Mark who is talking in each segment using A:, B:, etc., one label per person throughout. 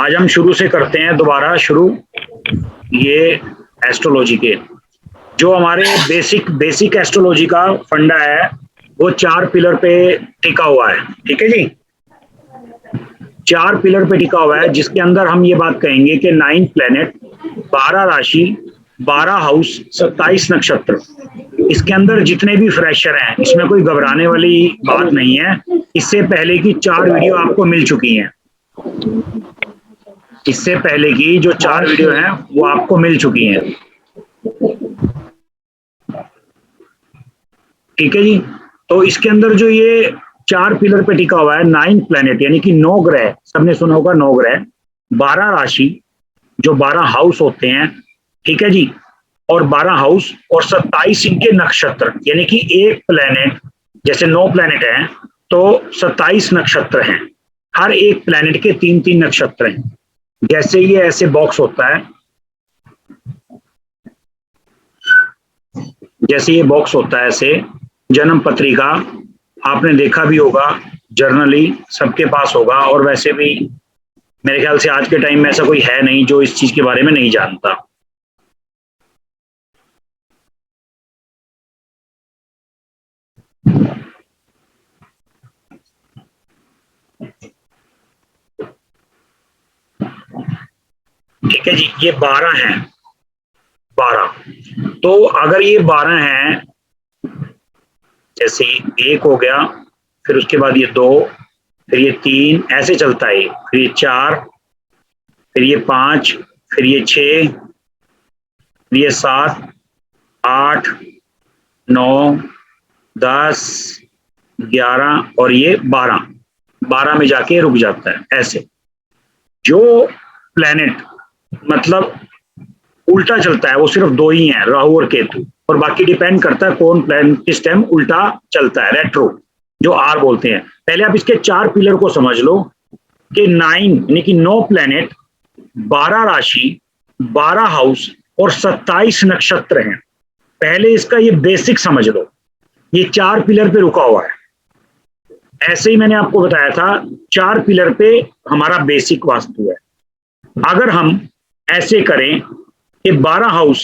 A: आज हम शुरू से करते हैं, दोबारा शुरू ये एस्ट्रोलॉजी के जो हमारे बेसिक एस्ट्रोलॉजी का फंडा है वो 4 पिलर पे टिका हुआ है। ठीक है जी, 4 पिलर पे टिका हुआ है जिसके अंदर हम ये बात कहेंगे कि 9 प्लेनेट, 12 राशि, 12 हाउस, 27 नक्षत्र। इसके अंदर जितने भी फ्रेशर हैं इसमें कोई घबराने वाली बात नहीं है। इससे पहले की 4 वीडियो आपको मिल चुकी हैं। इससे पहले की जो 4 वीडियो हैं वो आपको मिल चुकी हैं। ठीक है जी, तो इसके अंदर जो ये 4 पिलर पे टिका हुआ है 9 प्लेनेट यानी कि 9 ग्रह, सबने सुना होगा 9 ग्रह, 12 राशि जो 12 हाउस होते हैं, ठीक है जी, और 12 हाउस और 27 इनके नक्षत्र यानी कि एक प्लेनेट, जैसे 9 प्लेनेट हैं तो 27 नक्षत्र हैं। हर एक प्लेनेट के 3-3 नक्षत्र हैं। जैसे ये ऐसे बॉक्स होता है, जैसे ये बॉक्स होता है ऐसे जन्म पत्रिका, आपने देखा भी होगा, जर्नली सबके पास होगा। और वैसे भी मेरे ख्याल से आज के टाइम में ऐसा कोई है नहीं जो इस चीज के बारे में नहीं जानता। ठीक है जी, ये 12 हैं, 12। तो अगर ये 12 हैं, जैसे एक हो गया, फिर उसके बाद ये 2, फिर ये 3, ऐसे चलता है, फिर ये 4, फिर ये 5, फिर ये 6, फिर ये 7, 8, 9, 10, 11 और ये 12 में जाके रुक जाता है। ऐसे जो प्लेनेट मतलब उल्टा चलता है वो सिर्फ 2 ही हैं, राहु और केतु, और बाकी डिपेंड करता है कौन प्लेनेट किस टाइम उल्टा चलता है, रेट्रो जो आर बोलते हैं। पहले आप इसके 4 पिलर को समझ लो कि 9 यानी कि 9 प्लेनेट, 12 राशि, 12 हाउस और 27 नक्षत्र हैं। पहले इसका ये बेसिक समझ लो, ये 4 पिलर पे रुका हुआ है। ऐसे ही मैंने आपको बताया था 4 पिलर पे हमारा बेसिक वास्तु है। अगर हम ऐसे करें कि 12 हाउस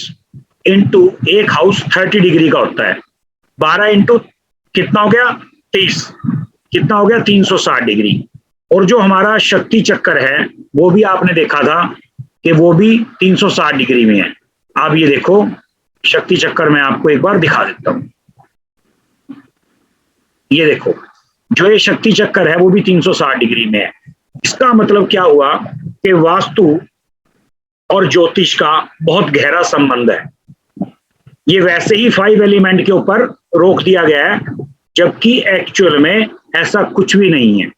A: इंटू एक हाउस 30 डिग्री का होता है, 12 इंटू कितना हो गया 30, कितना हो गया 360 डिग्री। और जो हमारा शक्ति चक्कर है वो भी आपने देखा था कि वो भी 360 डिग्री में है। आप ये देखो, शक्ति चक्कर मैं आपको एक बार दिखा देता हूं। ये देखो, जो ये शक्ति चक्कर है वो भी 360 डिग्री में है। इसका मतलब क्या हुआ कि वास्तु और ज्योतिष का बहुत गहरा संबंध है। ये वैसे ही 5 एलिमेंट के ऊपर रोक दिया गया है, जबकि एक्चुअल में ऐसा कुछ भी नहीं है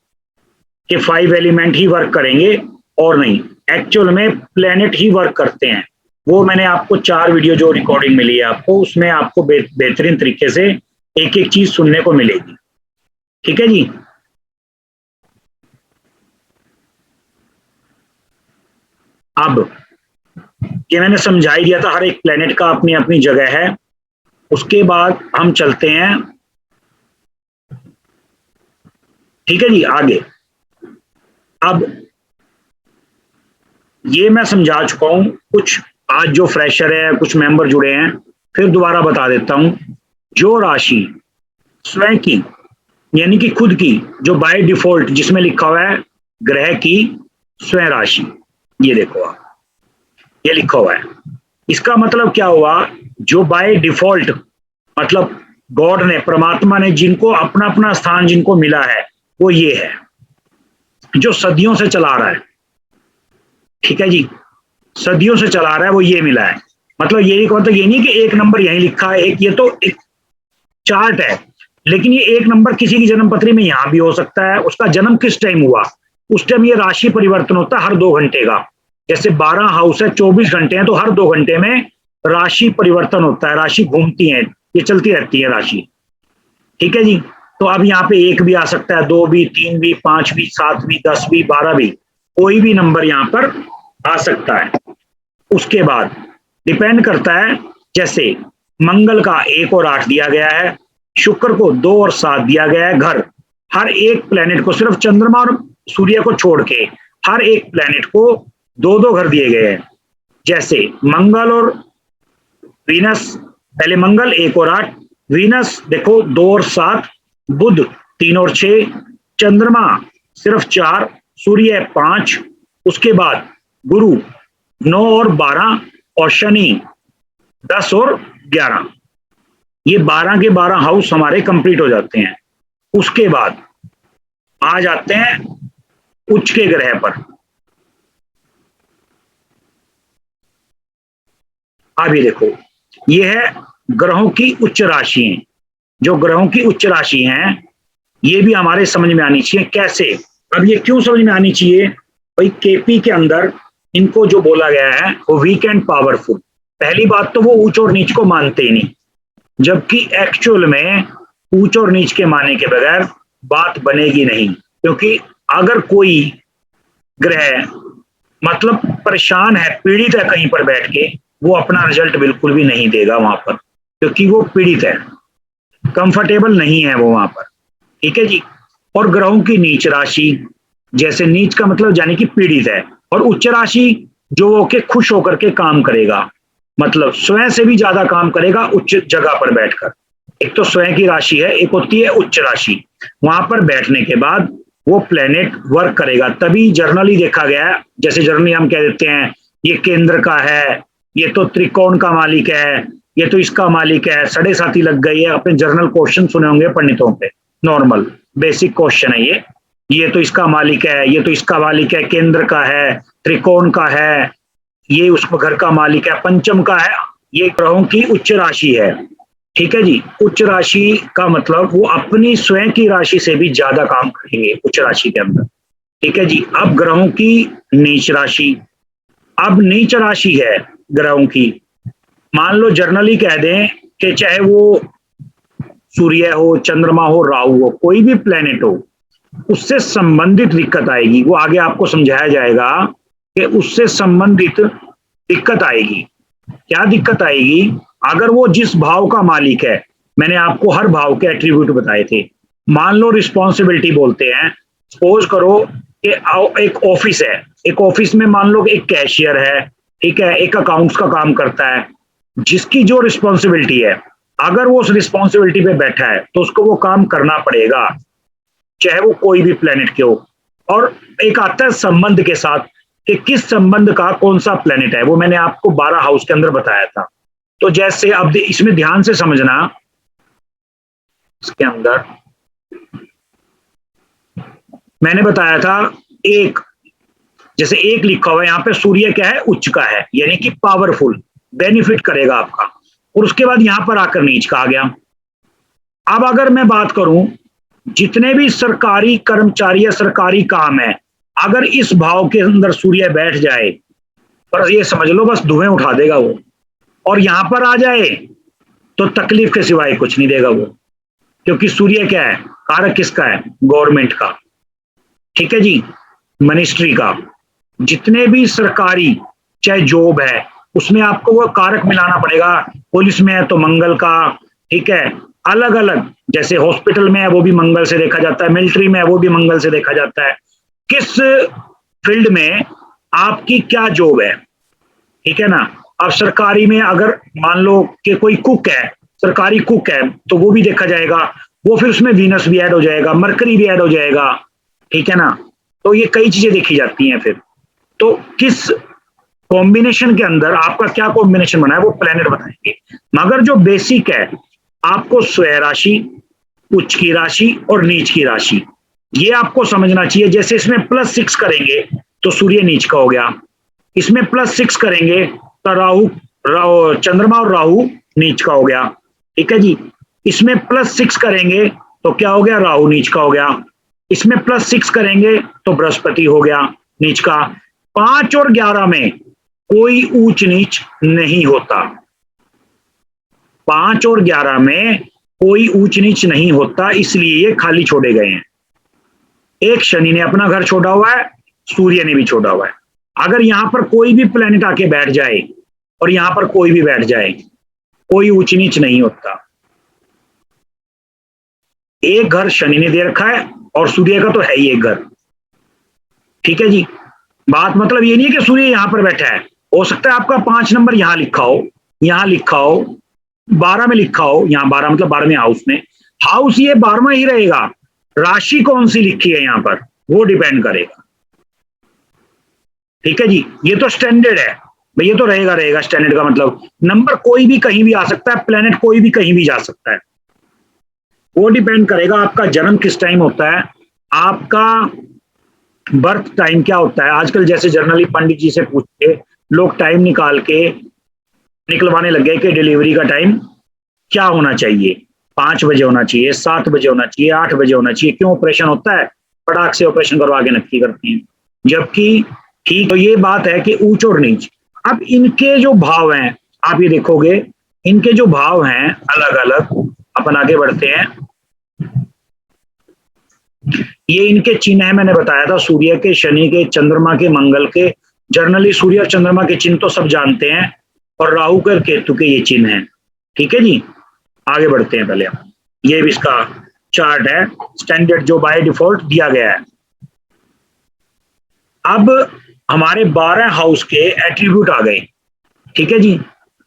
A: कि 5 एलिमेंट ही वर्क करेंगे और नहीं, एक्चुअल में प्लेनेट ही वर्क करते हैं। वो मैंने आपको 4 वीडियो जो रिकॉर्डिंग मिली है आपको, उसमें आपको बेहतरीन तरीके से एक एक चीज सुनने को मिलेगी। ठीक है जी, अब ये मैंने समझा ही दिया था, हर एक प्लेनेट का अपनी अपनी जगह है। उसके बाद हम चलते हैं, ठीक है जी, आगे। अब ये मैं समझा चुका हूं, कुछ आज जो फ्रेशर है, कुछ मेंबर जुड़े हैं, फिर दोबारा बता देता हूं। जो राशि स्वयं की यानी कि खुद की, जो बाय डिफॉल्ट जिसमें लिखा हुआ है ग्रह की स्वयं राशि, ये देखो आप, ये लिखा हुआ है। इसका मतलब क्या हुआ, जो बाय डिफॉल्ट मतलब गॉड ने, परमात्मा ने जिनको अपना अपना स्थान जिनको मिला है वो ये है, जो सदियों से चला रहा है। ठीक है जी, सदियों से चला रहा है वो ये मिला है। मतलब ये मतलब ये नहीं कि एक नंबर यहीं लिखा है, एक ये तो एक चार्ट है, लेकिन ये एक नंबर किसी की जन्म पत्री में यहां भी हो सकता है। उसका जन्म किस टाइम हुआ, उस टाइम ये राशि परिवर्तन होता है हर 2 घंटे का। जैसे 12 हाउस है, 24 घंटे हैं, तो हर 2 घंटे में राशि परिवर्तन होता है, राशि घूमती है, ये चलती रहती है राशि। ठीक है जी, तो अब यहाँ पे 1 भी आ सकता है, 2 भी, 3 भी, 5 भी, 7 भी, 10 भी, 12 भी, कोई भी नंबर यहाँ पर आ सकता है। उसके बाद डिपेंड करता है, जैसे मंगल का 1 और 8 दिया गया है, शुक्र को 2 और 7 दिया गया है घर। हर एक प्लेनेट को, सिर्फ चंद्रमा और सूर्य को छोड़ के हर एक प्लेनेट को दो दो घर दिए गए हैं। जैसे मंगल और वीनस, पहले मंगल 1 और 8, वीनस देखो 2 और 7, बुध 3 और 6, चंद्रमा सिर्फ 4, सूर्य 5, उसके बाद गुरु 9 और 12, और शनि 10 और 11। ये 12 के 12 हाउस हमारे कंप्लीट हो जाते हैं। उसके बाद आ जाते हैं उच्च के ग्रह पर। अभी देखो, ये है ग्रहों की उच्च राशियां। जो ग्रहों की उच्च राशि हैं ये भी हमारे समझ में आनी चाहिए। कैसे? अब ये क्यों समझ में आनी चाहिए भाई? केपी के अंदर इनको जो बोला गया है वो वीक एंड पावरफुल। पहली बात तो वो ऊंच और नीच को मानते ही नहीं, जबकि एक्चुअल में ऊंच और नीच के मानने के बगैर बात बनेगी नहीं। क्योंकि अगर कोई ग्रह मतलब परेशान है, पीड़ित है कहीं पर बैठ के, वो अपना रिजल्ट बिल्कुल भी नहीं देगा वहां पर, क्योंकि वो पीड़ित है, कंफर्टेबल नहीं है वो वहां पर। ठीक है जी। और ग्रहों की नीच राशि, जैसे नीच का मतलब यानी कि पीड़ित है, और उच्च राशि जो होके खुश होकर के काम करेगा, मतलब स्वयं से भी ज्यादा काम करेगा उच्च जगह पर बैठकर। एक तो स्वयं की राशि है, एक होती है उच्च राशि। वहां पर बैठने के बाद वो प्लेनेट वर्क करेगा। तभी जर्नली देखा गया है, जैसे जर्नली हम कह देते हैं ये केंद्र का है, ये तो त्रिकोण का मालिक है, ये तो इसका मालिक है, साढ़े साथी लग गई है। अपने जर्नल क्वेश्चन सुने होंगे पंडितों पे, नॉर्मल बेसिक क्वेश्चन है ये तो इसका मालिक है, ये तो इसका मालिक है, केंद्र का है, त्रिकोण का है, ये उस घर का मालिक है, पंचम का है। ये ग्रहों की उच्च राशि है। ठीक है जी। उच्च राशि का मतलब वो अपनी स्वयं की राशि से भी ज्यादा काम करेंगे उच्च राशि के अंदर। ठीक है जी। अब ग्रहों की नीच राशि, अब नीच राशि है ग्रहों की। मान लो जर्नली कह दें कि चाहे वो सूर्य हो, चंद्रमा हो, राहु हो, कोई भी प्लेनेट हो, उससे संबंधित दिक्कत आएगी। वो आगे आपको समझाया जाएगा कि उससे संबंधित दिक्कत आएगी। क्या दिक्कत आएगी? अगर वो जिस भाव का मालिक है, मैंने आपको हर भाव के एट्रीब्यूट बताए थे। मान लो रिस्पॉन्सिबिलिटी बोलते हैं, सपोज करो कि एक ऑफिस है, एक ऑफिस में मान लो एक कैशियर है, ठीक है, एक अकाउंट्स का काम करता है। जिसकी जो रिस्पॉन्सिबिलिटी है, अगर वो उस रिस्पॉन्सिबिलिटी पे बैठा है तो उसको वो काम करना पड़ेगा, चाहे वो कोई भी प्लेनेट के हो। और एक आता है संबंध के साथ कि किस संबंध का कौन सा प्लेनेट है, वो मैंने आपको 12 हाउस के अंदर बताया था। तो जैसे अब इसमें ध्यान से समझना, इसके अंदर मैंने बताया था एक, जैसे एक लिखा हुआ है यहां पे, सूर्य क्या है? उच्च का है, यानी कि पावरफुल, बेनिफिट करेगा आपका। और उसके बाद यहां पर आकर नीच का आ गया। अब अगर मैं बात करूं, जितने भी सरकारी कर्मचारी या सरकारी काम है, अगर इस भाव के अंदर सूर्य बैठ जाए, पर ये समझ लो बस धुएं उठा देगा वो। और यहां पर आ जाए तो तकलीफ के सिवाय कुछ नहीं देगा वो, क्योंकि सूर्य क्या है? कारक किसका है? गवर्नमेंट का। ठीक है जी, मिनिस्ट्री का। जितने भी सरकारी चाहे जॉब है, उसमें आपको वो कारक मिलाना पड़ेगा। पुलिस में है तो मंगल का, ठीक है, अलग अलग, जैसे हॉस्पिटल में है वो भी मंगल से देखा जाता है, मिलिट्री में है वो भी मंगल से देखा जाता है। किस फील्ड में आपकी क्या जॉब है, ठीक है ना। अब सरकारी में अगर मान लो कि कोई कुक है, सरकारी कुक है, तो वो भी देखा जाएगा। वो फिर उसमें वीनस भी ऐड हो जाएगा, मरकरी भी ऐड हो जाएगा, ठीक है ना। तो ये कई चीजें देखी जाती हैं फिर। तो किस कॉम्बिनेशन के अंदर आपका क्या कॉम्बिनेशन बना है वो प्लेनेट बताएंगे। मगर जो बेसिक है, आपको स्वय राशि, उच्च की राशि और नीच की राशि, ये आपको समझना चाहिए। जैसे इसमें +6 करेंगे तो सूर्य नीच का हो गया, इसमें +6 करेंगे तो राहु चंद्रमा और राहु नीच का हो गया। ठीक है जी। इसमें +6 करेंगे तो क्या हो गया? राहु नीच का हो गया। इसमें +6 करेंगे तो बृहस्पति हो गया नीच का। 5 और 11 में कोई ऊंच नीच नहीं होता। 5 और 11 में कोई ऊंच नीच नहीं होता, इसलिए ये खाली छोड़े गए हैं। एक शनि ने अपना घर छोड़ा हुआ है, सूर्य ने भी छोड़ा हुआ है। अगर यहां पर कोई भी प्लेनेट आके बैठ जाए और यहां पर कोई भी बैठ जाए, कोई ऊंच नीच नहीं होता। एक घर शनि ने दे रखा है और सूर्य का तो है ही एक घर। ठीक है जी। बात मतलब ये नहीं है कि सूर्य यहां पर बैठा है, हो सकता है आपका 5 नंबर यहां लिखा हो, यहां लिखा हो, 12 में लिखा हो, यहां 12 मतलब 12वें हाउस में, हाउस ये 12वां ही रहेगा, राशि कौन सी लिखी है यहां पर वो डिपेंड करेगा। ठीक है जी, ये तो स्टैंडर्ड है भाई, ये तो रहेगा रहेगा स्टैंडर्ड का मतलब नंबर कोई भी कहीं भी आ सकता है, प्लेनेट कोई भी कहीं भी जा सकता है, वो डिपेंड करेगा आपका जन्म किस टाइम होता है, आपका बर्थ टाइम क्या होता है। आजकल जैसे जर्नली पंडित जी से पूछ के लोग टाइम निकाल के निकलवाने लग गए कि डिलीवरी का टाइम क्या होना चाहिए, 5 बजे होना चाहिए, 7 बजे होना चाहिए, 8 बजे होना चाहिए। क्यों ऑपरेशन होता है, फटाक से ऑपरेशन करवा के नक्की करती हैं, जबकि ठीक तो ये बात है कि ऊंच और नीच। अब इनके जो भाव हैं आप ये देखोगे, इनके जो भाव हैं अलग अलग, अपन आगे बढ़ते हैं। ये इनके चिन्ह है, मैंने बताया था, सूर्य के, शनि के, चंद्रमा के, मंगल के। जर्नली सूर्य और चंद्रमा के चिन्ह तो सब जानते हैं, और राहु के, केतु के ये चिन्ह हैं। ठीक है जी, आगे बढ़ते हैं। पहले हम ये भी इसका चार्ट है स्टैंडर्ड जो बाय डिफॉल्ट दिया गया है। अब हमारे 12 हाउस के एट्रीब्यूट आ गए। ठीक है जी,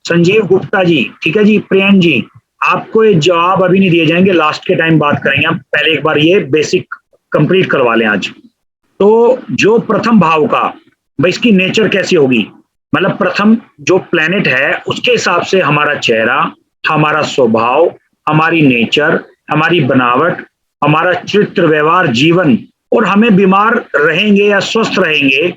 A: संजीव गुप्ता जी, ठीक है जी, प्रियन जी, आपको ये जवाब अभी नहीं दिए जाएंगे, लास्ट के टाइम बात करेंगे हम, पहले एक बार ये बेसिक कंप्लीट करवा लें आज। तो जो प्रथम भाव का भाई इसकी नेचर कैसी होगी, मतलब प्रथम जो प्लेनेट है उसके हिसाब से हमारा चेहरा, हमारा स्वभाव, हमारी नेचर, हमारी बनावट, हमारा चरित्र, व्यवहार, जीवन, और हमें बीमार रहेंगे या स्वस्थ रहेंगे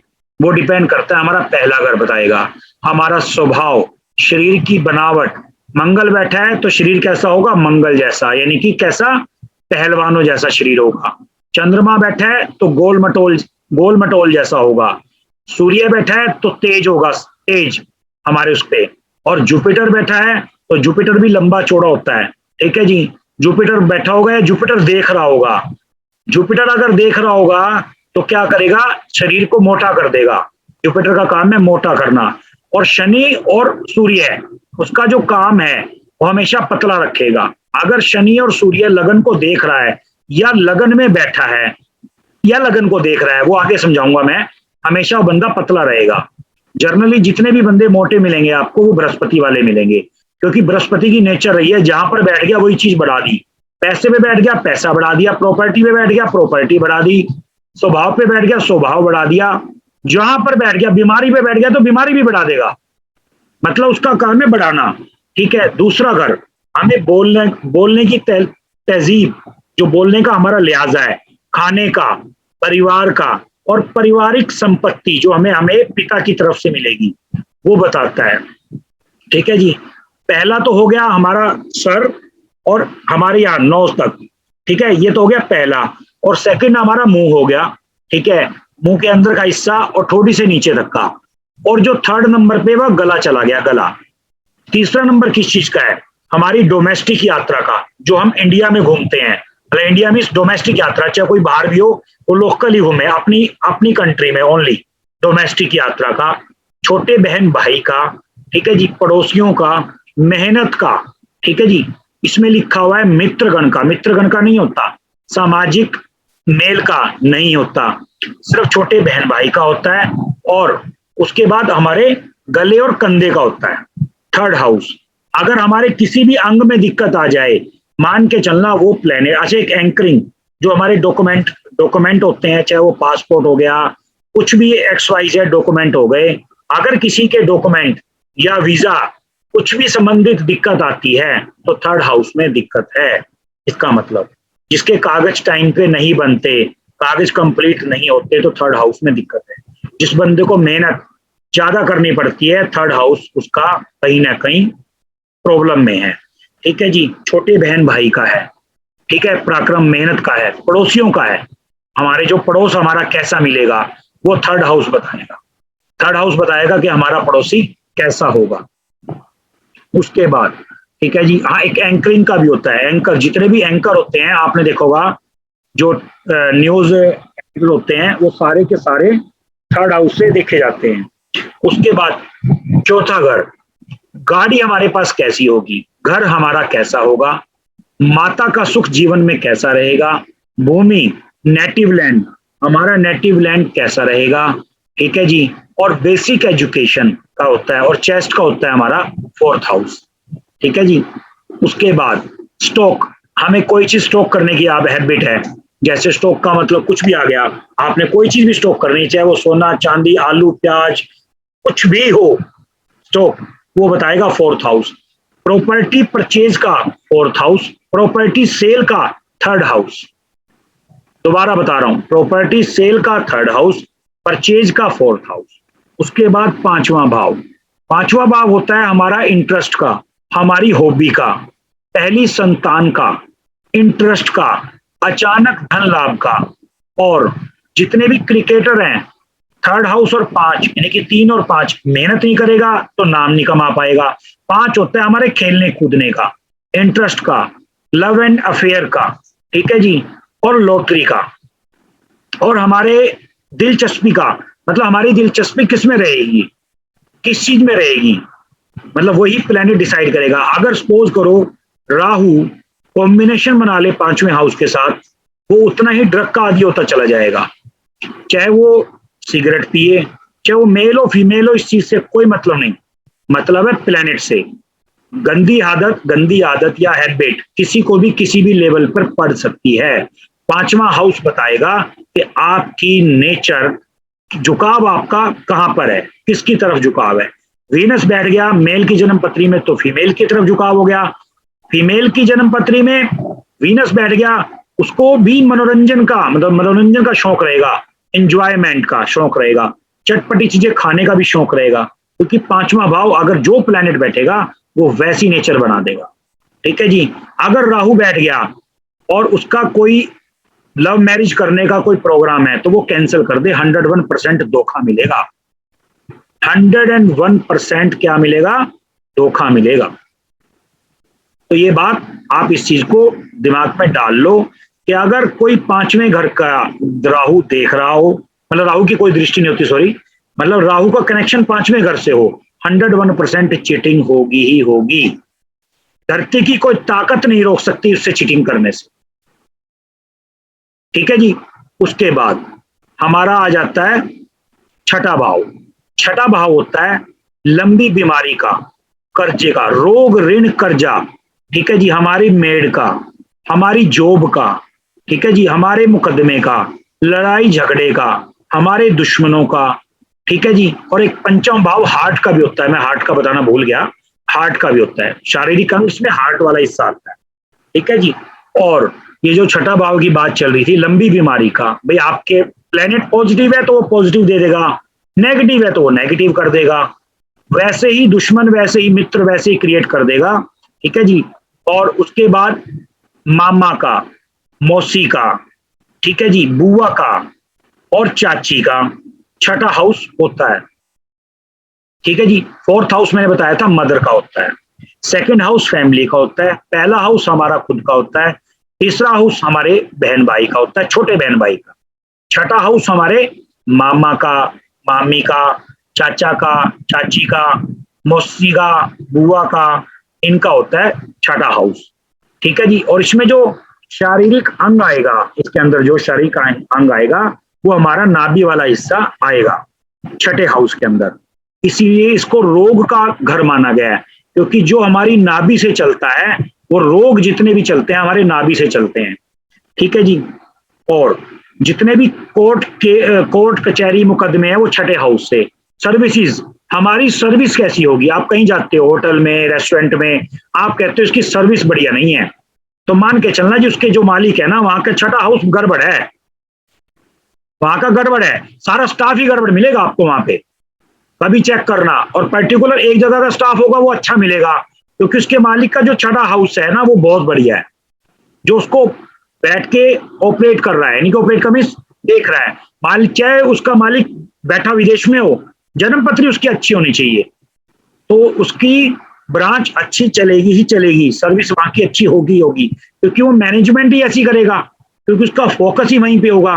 A: वो डिपेंड करता है, हमारा पहला घर बताएगा। हमारा स्वभाव, शरीर की बनावट, मंगल बैठा है तो शरीर कैसा होगा, मंगल जैसा, यानी कि कैसा, पहलवानों जैसा शरीर होगा। चंद्रमा बैठा है तो गोल मटोल जैसा होगा। सूर्य बैठा है तो तेज होगा, तेज हमारे उस पे। और जुपिटर बैठा है तो जुपिटर भी लंबा चौड़ा होता है। ठीक है जी, जुपिटर बैठा होगा या जुपिटर देख रहा होगा, जुपिटर अगर देख रहा होगा तो क्या करेगा, शरीर को मोटा कर देगा, जुपिटर का काम है मोटा करना। और शनि और सूर्य है, उसका जो काम है वो हमेशा पतला रखेगा। अगर शनि और सूर्य लगन को देख रहा है या लगन में बैठा है या लगन को देख रहा है, वो आगे समझाऊंगा मैं, हमेशा वो बंदा पतला रहेगा। जर्नली जितने भी बंदे मोटे मिलेंगे आपको वो बृहस्पति वाले मिलेंगे, क्योंकि बृहस्पति की नेचर रही है जहां पर बैठ गया वही चीज बढ़ा दी, पैसे पे बैठ गया पैसा बढ़ा दिया, प्रॉपर्टी पे बैठ गया प्रॉपर्टी बढ़ा दी, स्वभाव पे बैठ गया स्वभाव बढ़ा दिया, जहां पर बैठ गया, बीमारी पे बैठ गया तो बीमारी भी बढ़ा देगा, मतलब उसका काम है बढ़ाना। ठीक है, दूसरा घर हमें बोलने की तहजीब, जो बोलने का हमारा लिहाजा है, खाने का, परिवार का, और पारिवारिक संपत्ति जो हमें हमें पिता की तरफ से मिलेगी वो बताता है। ठीक है जी, पहला तो हो गया हमारा सर और हमारे यहाँ नौ तक। ठीक है, ये तो हो गया पहला। और सेकंड हमारा मुंह हो गया। ठीक है, मुंह के अंदर का हिस्सा और ठोड़ी से नीचे तक का। और जो थर्ड नंबर पे वह गला चला गया, गला। तीसरा नंबर किस चीज का है, हमारी डोमेस्टिक यात्रा का, जो हम इंडिया में घूमते हैं। इंडिया में डोमेस्टिक यात्रा, चाहे कोई बाहर भी हो वो लोकल ही घूमे, अपनी अपनी कंट्री में ओनली, डोमेस्टिक यात्रा का। छोटे बहन भाई का, ठीक है जी, पड़ोसियों का, मेहनत का। ठीक है जी, इसमें लिखा हुआ है मित्रगण का, मित्रगण का नहीं होता, सामाजिक मेल का नहीं होता, सिर्फ छोटे बहन भाई का होता है। और उसके बाद हमारे गले और कंधे का होता है थर्ड हाउस। अगर हमारे किसी भी अंग में दिक्कत आ जाए, मान के चलना वो प्लेनेट, अच्छा एक एंकरिंग, जो हमारे डॉक्यूमेंट होते हैं, चाहे वो पासपोर्ट हो गया, कुछ भी XYZ डॉक्यूमेंट हो गए, अगर किसी के डॉक्यूमेंट या वीजा कुछ भी संबंधित दिक्कत आती है तो थर्ड हाउस में दिक्कत है। इसका मतलब जिसके कागज टाइम पे नहीं बनते, कागज कंप्लीट नहीं होते, तो थर्ड हाउस में दिक्कत है। जिस बंदे को मेहनत ज्यादा करनी पड़ती है, थर्ड हाउस उसका कहीं ना कहीं प्रॉब्लम में है। ठीक है जी, छोटे बहन भाई का है, ठीक है, पराक्रम मेहनत का है, पड़ोसियों का है, हमारे जो पड़ोस हमारा कैसा मिलेगा वो थर्ड हाउस बताएगा। थर्ड हाउस बताएगा कि हमारा पड़ोसी कैसा होगा। उसके बाद ठीक है जी, हाँ एक एंकरिंग का भी होता है। एंकर, जितने भी एंकर होते हैं आपने देखा होगा, जो न्यूज होते हैं वो सारे के सारे थर्ड हाउस से देखे जाते हैं। उसके बाद चौथा घर, गाड़ी हमारे पास कैसी होगी, घर हमारा कैसा होगा, माता का सुख जीवन में कैसा रहेगा, भूमि नेटिव लैंड, हमारा नेटिव लैंड कैसा रहेगा, ठीक है जी। और बेसिक एजुकेशन का होता है और चेस्ट का होता है हमारा फोर्थ हाउस, ठीक है जी। उसके बाद स्टॉक, हमें कोई चीज स्टॉक करने की आप हैबिट है, जैसे स्टॉक का मतलब कुछ भी आ गया, आपने कोई चीज भी स्टॉक करनी, चाहे वो सोना चांदी आलू प्याज कुछ भी हो स्टॉक, वो बताएगा फोर्थ हाउस। प्रॉपर्टी परचेज का फोर्थ हाउस, प्रॉपर्टी सेल का थर्ड हाउस। दोबारा बता रहा हूं, प्रॉपर्टी सेल का थर्ड हाउस, परचेज का फोर्थ हाउस। उसके बाद पांचवा भाव, पांचवा भाव होता है हमारा इंटरेस्ट का, हमारी हॉबी का, पहली संतान का, इंटरेस्ट का, अचानक धन लाभ का। और जितने भी क्रिकेटर हैं, थर्ड हाउस और पांच यानी कि 3 और 5, मेहनत नहीं करेगा तो नाम नहीं कमा पाएगा। 5 होता है हमारे खेलने कूदने का, इंटरेस्ट का, लव एंड अफेयर का, ठीक है जी, और लॉटरी का, और हमारे दिलचस्पी का, मतलब हमारी दिलचस्पी किस में रहेगी, किस चीज में रहेगी, मतलब वही प्लेनेट डिसाइड करेगा। अगर सपोज करो राहु कॉम्बिनेशन बना ले 5वें हाउस के साथ, वो उतना ही ड्रग का आदी होता चला जाएगा, चाहे वो सिगरेट पिए, चाहे वो मेल हो फीमेल हो, इस चीज से कोई मतलब नहीं, मतलब है प्लेनेट से। गंदी आदत या हैबिट किसी को भी किसी भी लेवल पर पड़ सकती है। 5वां हाउस बताएगा कि आपकी नेचर, झुकाव आपका कहां पर है, किसकी तरफ झुकाव है। वीनस बैठ गया मेल की जन्म पत्री में तो फीमेल की तरफ झुकाव हो गया, फीमेल की जन्म पत्री में वीनस बैठ गया, उसको भी मनोरंजन का, मतलब मनोरंजन का शौक रहेगा, इंजॉयमेंट का शौक रहेगा, चटपटी चीजें खाने का भी शौक रहेगा, क्योंकि 5वां भाव अगर जो प्लेनेट बैठेगा वो वैसी नेचर बना देगा, ठीक है जी। अगर राहु बैठ गया और उसका कोई लव मैरिज करने का कोई प्रोग्राम है तो वो कैंसिल कर दे, 101% धोखा मिलेगा, 101% क्या मिलेगा, धोखा मिलेगा। तो ये बात आप इस चीज को दिमाग में डाल लो कि अगर कोई 5वें घर का राहु देख रहा हो, मतलब राहु की कोई दृष्टि नहीं होती, सॉरी, मतलब राहु का कनेक्शन 5वें घर से हो, 101% चीटिंग होगी ही होगी। धरती की कोई ताकत नहीं रोक सकती उससे चीटिंग करने से, ठीक है जी। उसके बाद हमारा आ जाता है छठा भाव। छठा भाव होता है लंबी बीमारी का, कर्जे का, रोग ऋण कर्जा, ठीक है जी, हमारी मेड का, हमारी जॉब का, ठीक है जी, हमारे मुकदमे का, लड़ाई झगड़े का, हमारे दुश्मनों का, ठीक है जी। और एक पंचम भाव हार्ट का भी होता है, मैं हार्ट का बताना भूल गया, हार्ट का भी होता है, शारीरिक अंग, इसमें हार्ट वाला हिस्सा आता है, ठीक है जी। और ये जो छठा भाव की बात चल रही थी लंबी बीमारी का, भाई आपके प्लेनेट पॉजिटिव है तो वो पॉजिटिव दे देगा, नेगेटिव है तो वो नेगेटिव कर देगा, वैसे ही दुश्मन वैसे ही मित्र वैसे ही क्रिएट कर देगा, ठीक है जी। और उसके बाद मामा का, मौसी का, ठीक है जी, बुआ का और चाची का छठा हाउस होता है, ठीक है जी। फोर्थ हाउस मैंने बताया था मदर का होता है, सेकंड हाउस फैमिली का होता है, पहला हाउस हमारा खुद का होता है, तीसरा हाउस हमारे बहन भाई का होता है, छोटे बहन भाई का, छठा हाउस हमारे मामा का, मामी का, चाचा का, चाची का, मौसी का, बुआ का, इनका होता है छठा हाउस, ठीक है जी। और इसमें जो शारीरिक अंग आएगा, इसके अंदर जो शारीरिक अंग आएगा वो हमारा नाभि वाला हिस्सा आएगा छठे हाउस के अंदर, इसीलिए इसको रोग का घर माना गया है, क्योंकि जो हमारी नाभि से चलता है वो रोग जितने भी चलते हैं हमारे नाभि से चलते हैं, ठीक है जी। और जितने भी कोर्ट कचहरी मुकदमे हैं वो छठे हाउस से। सर्विसेज, हमारी सर्विस कैसी होगी, आप कहीं जाते हो होटल में रेस्टोरेंट में, आप कहते हो इसकी सर्विस बढ़िया नहीं है, तो मान के चलना जी उसके जो मालिक है ना वहां का छठा हाउस गड़बड़ है, वहां का गड़बड़ है, सारा स्टाफ ही गड़बड़ मिलेगा आपको वहां पे, कभी चेक करना। और पर्टिकुलर एक जगह का स्टाफ होगा वो अच्छा मिलेगा, क्योंकि उसके मालिक का जो छठा हाउस है ना वो बहुत बढ़िया है, जो उसको बैठ के ऑपरेट कर रहा है, यानी कि ऑपरेट का मींस देख रहा है, मालिक चाहे उसका मालिक बैठा विदेश में हो, जन्म पत्री उसकी अच्छी होनी चाहिए, तो उसकी ब्रांच अच्छी चलेगी ही चलेगी, सर्विस वहां की अच्छी होगी होगी, क्योंकि वो मैनेजमेंट ही ऐसी करेगा, क्योंकि उसका फोकस ही वहीं पे होगा।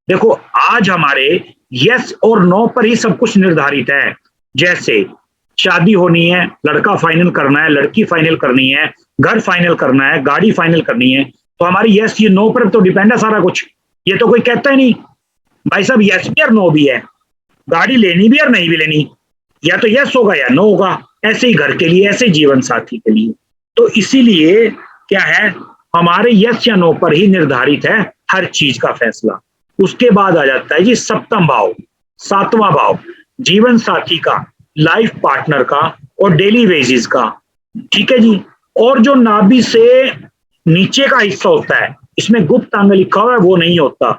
A: देखो आज हमारे यस और नो पर ही सब कुछ निर्धारित है, जैसे शादी होनी है, लड़का फाइनल करना है, लड़की फाइनल करनी है, घर फाइनल करना है, गाड़ी फाइनल करनी है, तो हमारी यस ये नो पर तो डिपेंड है सारा कुछ, ये तो कोई कहता ही नहीं भाई साहब यस भी और नो भी है, गाड़ी लेनी भी और नहीं भी लेनी, या तो यस होगा या नो होगा, ऐसे ही घर के लिए, ऐसे जीवन साथी के लिए। तो इसीलिए क्या है, हमारे यस या नो पर ही निर्धारित है हर चीज का फैसला। उसके बाद आ जाता है जी सप्तम भाव, सातवां भाव, जीवन साथी का, लाइफ पार्टनर का और डेली वेजेस का। ठीक है जी। और जो नाभि से नीचे का हिस्सा होता है, इसमें गुप्त अंग लिखा हुआ है, वो नहीं होता।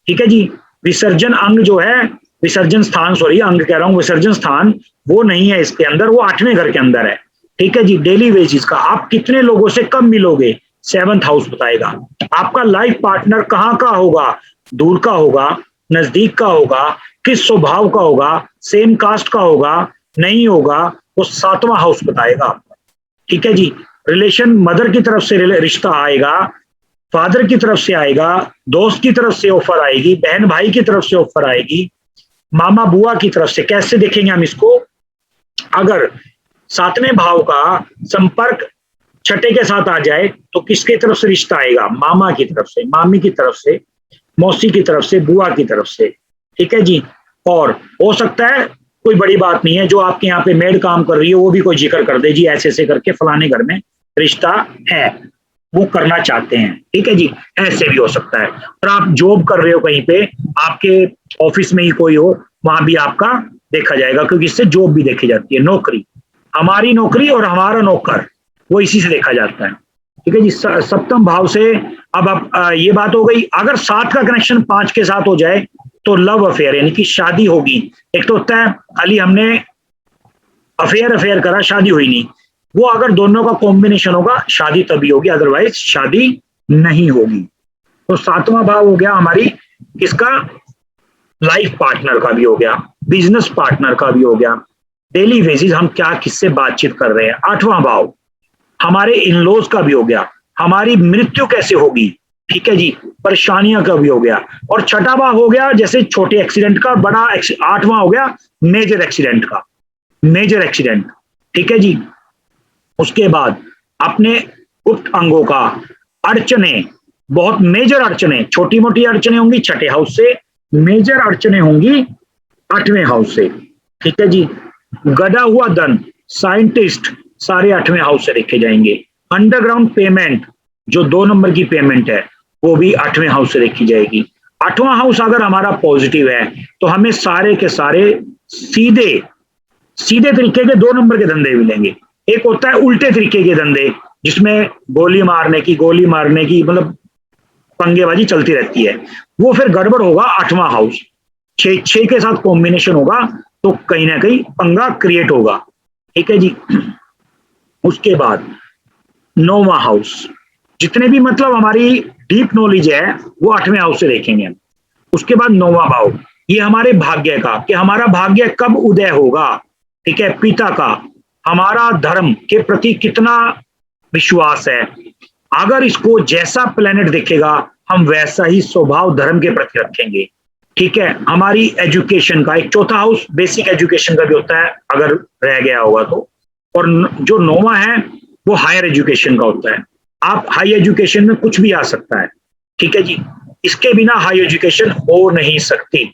A: ठीक है जी। विसर्जन अंग जो है, विसर्जन स्थान, सॉरी अंग कह रहा हूं, विसर्जन स्थान वो नहीं है इसके अंदर, वो 8वें घर के अंदर है। ठीक है जी। डेली वेजेस का, आप कितने लोगों से कब मिलोगे, 7th हाउस बताएगा। आपका लाइफ पार्टनर कहाँ का होगा, दूर का होगा, नजदीक का होगा, किस स्वभाव का होगा, सेम कास्ट का होगा, नहीं होगा, वो 7वां हाउस बताएगा। ठीक है जी। रिलेशन, मदर की तरफ से रिश्ता आएगा, फादर की तरफ से आएगा, दोस्त की तरफ से ऑफर आएगी, बहन भाई की तरफ से ऑफर आएगी, मामा बुआ की तरफ से। कैसे देखेंगे हम इसको, अगर 7वें भाव का संपर्क 6ठे के साथ आ जाए तो किसके तरफ से रिश्ता आएगा, मामा की तरफ से, मामी की तरफ से, मौसी की तरफ से, बुआ की तरफ से। ठीक है जी। और हो सकता है कोई बड़ी बात नहीं है, जो आपके यहाँ पे मेड काम कर रही है वो भी कोई जिक्र कर दे, जी ऐसे ऐसे करके फलाने घर में रिश्ता है, वो करना चाहते हैं। ठीक है जी। ऐसे भी हो सकता है। और आप जॉब कर रहे हो कहीं पे, आपके ऑफिस में ही कोई हो, वहां भी आपका देखा जाएगा, क्योंकि इससे जॉब भी देखी जाती है, नौकरी, हमारी नौकरी और हमारा नौकर, वो इसी से देखा जाता है। ठीक है जी। सप्तम भाव से अब आप ये बात हो गई। अगर 7 का कनेक्शन 5 के साथ हो जाए तो लव अफेयर, यानी कि शादी होगी। एक तो होता है खाली हमने अफेयर करा, शादी हुई नहीं, वो अगर दोनों का कॉम्बिनेशन होगा शादी तभी होगी, अदरवाइज शादी नहीं होगी। तो 7वां भाव हो गया हमारी किसका, लाइफ पार्टनर का भी हो गया, बिजनेस पार्टनर का भी हो गया, डेली बेसिस हम क्या किससे बातचीत कर रहे हैं। 8वां भाव हमारे इनलॉज का भी हो गया, हमारी मृत्यु कैसे होगी। ठीक है जी। परेशानियां का भी हो गया। और 6ठा भाव हो गया जैसे छोटे एक्सीडेंट का, बड़ा 8वां हो गया मेजर एक्सीडेंट का, मेजर एक्सीडेंट। ठीक है जी। उसके बाद अपने गुप्त अंगों का, अड़चने, बहुत मेजर अड़चने, छोटी मोटी अड़चने होंगी 6ठे हाउस से, मेजर अड़चने होंगी 8वें हाउस से। ठीक है जी। गड़ा हुआ धन, साइंटिस्ट, सारे 8वें हाउस से देखे जाएंगे। अंडरग्राउंड पेमेंट, जो 2 नंबर की पेमेंट है, वो भी 8वें हाउस से देखी जाएगी। 8वां हाउस अगर हमारा पॉजिटिव है तो हमें सारे के सारे सीधे सीधे तरीके के 2 नंबर के धंधे मिलेंगे। एक होता है उल्टे तरीके के धंधे, जिसमें गोली मारने की मतलब पंगेबाजी चलती रहती है, वो फिर गड़बड़ होगा 8वां हाउस। 6 के साथ कॉम्बिनेशन होगा तो कहीं ना कहीं पंगा क्रिएट होगा। ठीक है जी। उसके बाद 9वां हाउस, जितने भी मतलब हमारी डीप नॉलेज है वो 8वें हाउस से देखेंगे। उसके बाद 9वां भाव, ये हमारे भाग्य का, कि हमारा भाग्य कब उदय होगा। ठीक है। पिता का, हमारा धर्म के प्रति कितना विश्वास है। अगर इसको जैसा प्लेनेट देखेगा हम वैसा ही स्वभाव धर्म के प्रति रखेंगे। ठीक है। हमारी एजुकेशन का, एक 4था हाउस बेसिक एजुकेशन का भी होता है अगर रह गया होगा तो, और जो 9वां है वो हायर एजुकेशन का होता है। आप हाई एजुकेशन में कुछ भी आ सकता है। ठीक है जी। इसके बिना हाई एजुकेशन हो नहीं सकती।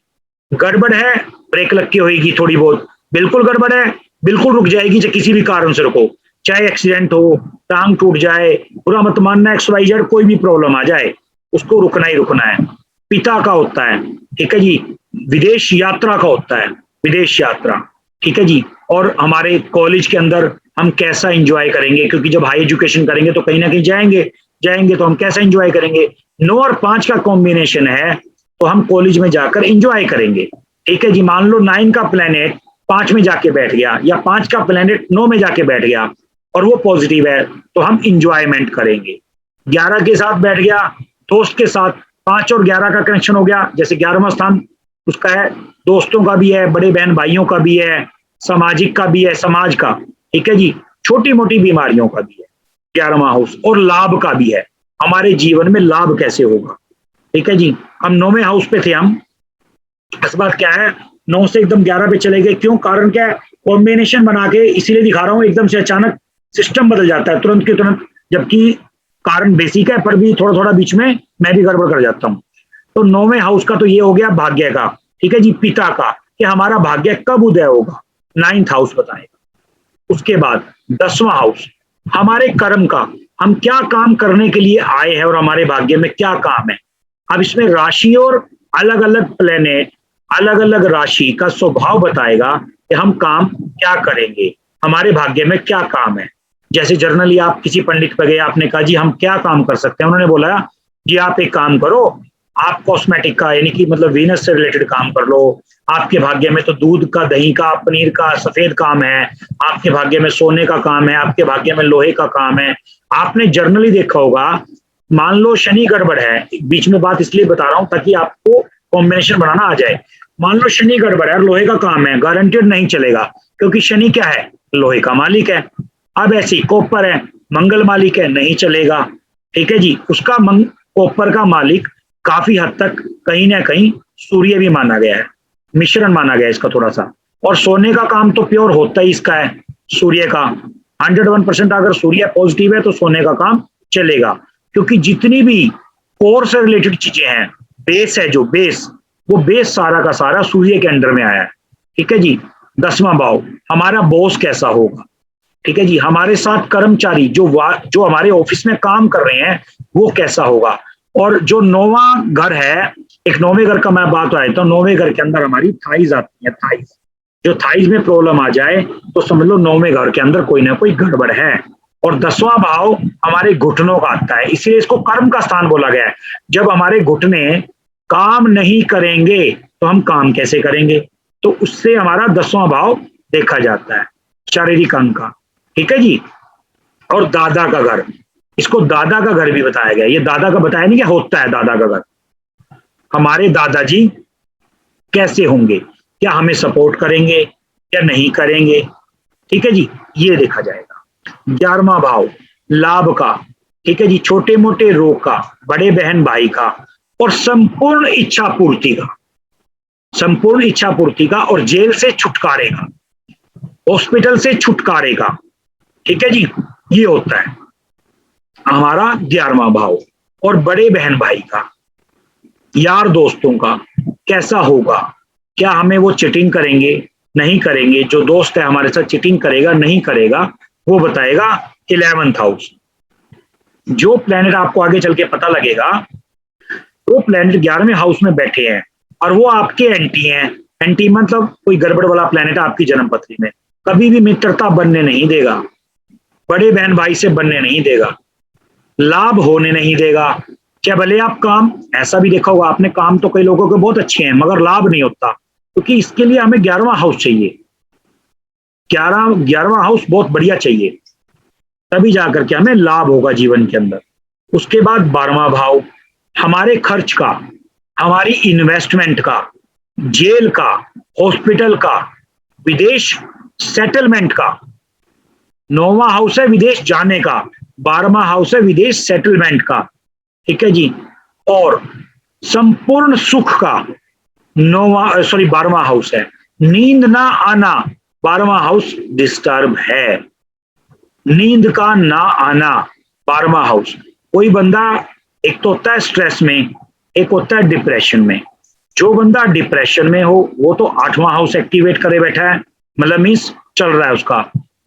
A: गड़बड़ है, ब्रेक लग के होगी थोड़ी बहुत, बिल्कुल गड़बड़ है, बिल्कुल रुक जाएगी, चाहे किसी भी कारण से रुको, चाहे एक्सीडेंट हो, टांग टूट जाए, पूरा मत मानना, XYZ कोई भी प्रॉब्लम आ जाए, उसको रुकना ही रुकना है। पिता का होता है। ठीक है जी। विदेश यात्रा का होता है, विदेश यात्रा। ठीक है जी। और हमारे कॉलेज के अंदर हम कैसा एंजॉय करेंगे, क्योंकि जब हाई एजुकेशन करेंगे तो कहीं ना कहीं जाएंगे तो हम कैसा एंजॉय करेंगे। 9 और 5 का कॉम्बिनेशन है तो हम कॉलेज में जाकर एंजॉय करेंगे। ठीक है जी। मान लो 9 का प्लेनेट 5 में जाके बैठ गया, या 5 का प्लेनेट 9 में जाके बैठ गया और वो पॉजिटिव है तो हम इंजॉयमेंट करेंगे। 11 के साथ बैठ गया, दोस्त के साथ, 5 और 11 का कनेक्शन हो गया, जैसे 11वां स्थान उसका है, दोस्तों का भी है, बड़े बहन भाइयों का भी है, सामाजिक का भी है, समाज का। ठीक है जी। छोटी मोटी बीमारियों का भी है 11वां हाउस, और लाभ का भी है, हमारे जीवन में लाभ कैसे होगा। ठीक है जी। हम 9वें हाउस पे थे हम, इस बात क्या है 9 से एकदम 11 पे चले गए, क्यों, कारण क्या है, कॉम्बिनेशन बना के इसीलिए दिखा रहा हूं, एकदम से अचानक सिस्टम बदल जाता है तुरंत के तुरंत, जबकि कारण बेसिक है पर भी थोड़ा थोड़ा बीच में मैं भी गड़बड़ कर जाता हूं। तो 9वें हाउस का तो ये हो गया भाग्य का। ठीक है जी। पिता का, कि हमारा भाग्य कब उदय होगा, 9th हाउस बताएगा। उसके बाद 10वां हाउस हमारे कर्म का, हम क्या काम करने के लिए आए हैं और हमारे भाग्य में क्या काम है। अब इसमें राशि और अलग अलग प्लेनेट, अलग अलग राशि का स्वभाव बताएगा कि हम काम क्या करेंगे, हमारे भाग्य में क्या काम है। जैसे जर्नली आप किसी पंडित पर गए, आपने कहा जी हम क्या काम कर सकते हैं, उन्होंने बोला जी आप एक काम करो, आप कॉस्मेटिक का यानी कि मतलब वीनस से रिलेटेड काम कर लो, आपके भाग्य में तो दूध का, दही का, पनीर का सफेद काम है, आपके भाग्य में सोने का काम है, आपके भाग्य में लोहे का काम है। आपने जर्नली देखा होगा, मान लो शनि गड़बड़ है, बीच में बात इसलिए बता रहा हूं ताकि आपको कॉम्बिनेशन बनाना आ जाए। मान लो शनि गड़बड़ है और लोहे का काम है, गारंटेड नहीं चलेगा, क्योंकि शनि क्या है, लोहे का मालिक है। अब ऐसी कॉपर है, मंगल मालिक है, नहीं चलेगा। ठीक है जी, उसका कॉपर का मालिक काफी हद तक कहीं ना कहीं सूर्य भी माना गया है, मिश्रण माना गया है इसका थोड़ा सा। और सोने का काम तो प्योर होता ही इसका है, सूर्य का 101%। अगर सूर्य पॉजिटिव है तो सोने का काम चलेगा, क्योंकि जितनी भी कोर से रिलेटेड चीजें हैं, बेस है जो बेस, वो बेस सारा का सारा सूर्य के अंडर में आया है। ठीक है जी, 10वां भाव हमारा बॉस कैसा होगा। ठीक है जी, हमारे साथ कर्मचारी जो हमारे ऑफिस में काम कर रहे हैं वो कैसा होगा। और जो 9वां घर है, एक 9वें घर का मैं बात आया तो 9वें घर के अंदर हमारी थाइज आती है। थाइज, जो थाइज में प्रॉब्लम आ जाए तो समझ लो 9वें घर के अंदर कोई ना कोई गड़बड़ है। और 10वां भाव हमारे घुटनों का आता है, इसलिए इसको कर्म का स्थान बोला गया है। जब हमारे घुटने काम नहीं करेंगे तो हम काम कैसे करेंगे, तो उससे हमारा 10वां भाव देखा जाता है, शारीरिक अंग का। ठीक है जी। और दादा का घर, इसको दादा का घर भी बताया गया। ये दादा का बताया नहीं क्या होता है दादा का घर, हमारे दादाजी कैसे होंगे, क्या हमें सपोर्ट करेंगे या नहीं करेंगे। ठीक है जी, ये देखा जाएगा। 11वां भाव लाभ का, ठीक है जी, छोटे मोटे रोग का, बड़े बहन भाई का, और संपूर्ण इच्छा पूर्ति का, संपूर्ण इच्छा पूर्ति का, और जेल से छुटकारे का, हॉस्पिटल से छुटकारे का। ठीक है जी, ये होता है हमारा 11वां भाव। और बड़े बहन भाई का, यार दोस्तों का कैसा होगा, क्या हमें वो चीटिंग करेंगे नहीं करेंगे, जो दोस्त है हमारे साथ चीटिंग करेगा नहीं करेगा, वो बताएगा 11th हाउस। जो प्लेनेट आपको आगे चल के पता लगेगा, वो प्लेनेट 11वें हाउस में बैठे हैं और वो आपके एंटी हैं। एंटी मतलब कोई गड़बड़ वाला प्लेनेट आपकी जन्म पत्री में, कभी भी मित्रता बनने नहीं देगा, बड़े बहन भाई से बनने नहीं देगा, लाभ होने नहीं देगा। क्या भले आप काम, ऐसा भी देखा होगा आपने, काम तो कई लोगों के बहुत अच्छे हैं मगर लाभ नहीं होता, क्योंकि इसके लिए हमें 11वां हाउस चाहिए। 11वां हाउस बहुत बढ़िया चाहिए, तभी जाकर के हमें लाभ होगा जीवन के अंदर। उसके बाद 12वां भाव हमारे खर्च का, हमारी इन्वेस्टमेंट का, जेल का, हॉस्पिटल का, विदेश सेटलमेंट का। 9वां हाउस है विदेश जाने का, 12वां हाउस है विदेश सेटलमेंट का। ठीक है जी। और संपूर्ण सुख का 12वां हाउस है। नींद ना आना, 12वां हाउस डिस्टर्ब है, नींद का ना आना 12वां हाउस। कोई बंदा, एक तो होता है स्ट्रेस में, एक होता है डिप्रेशन में। जो बंदा डिप्रेशन में हो वो तो 8वां हाउस एक्टिवेट करे बैठा है, मतलब मीन्स चल रहा है उसका।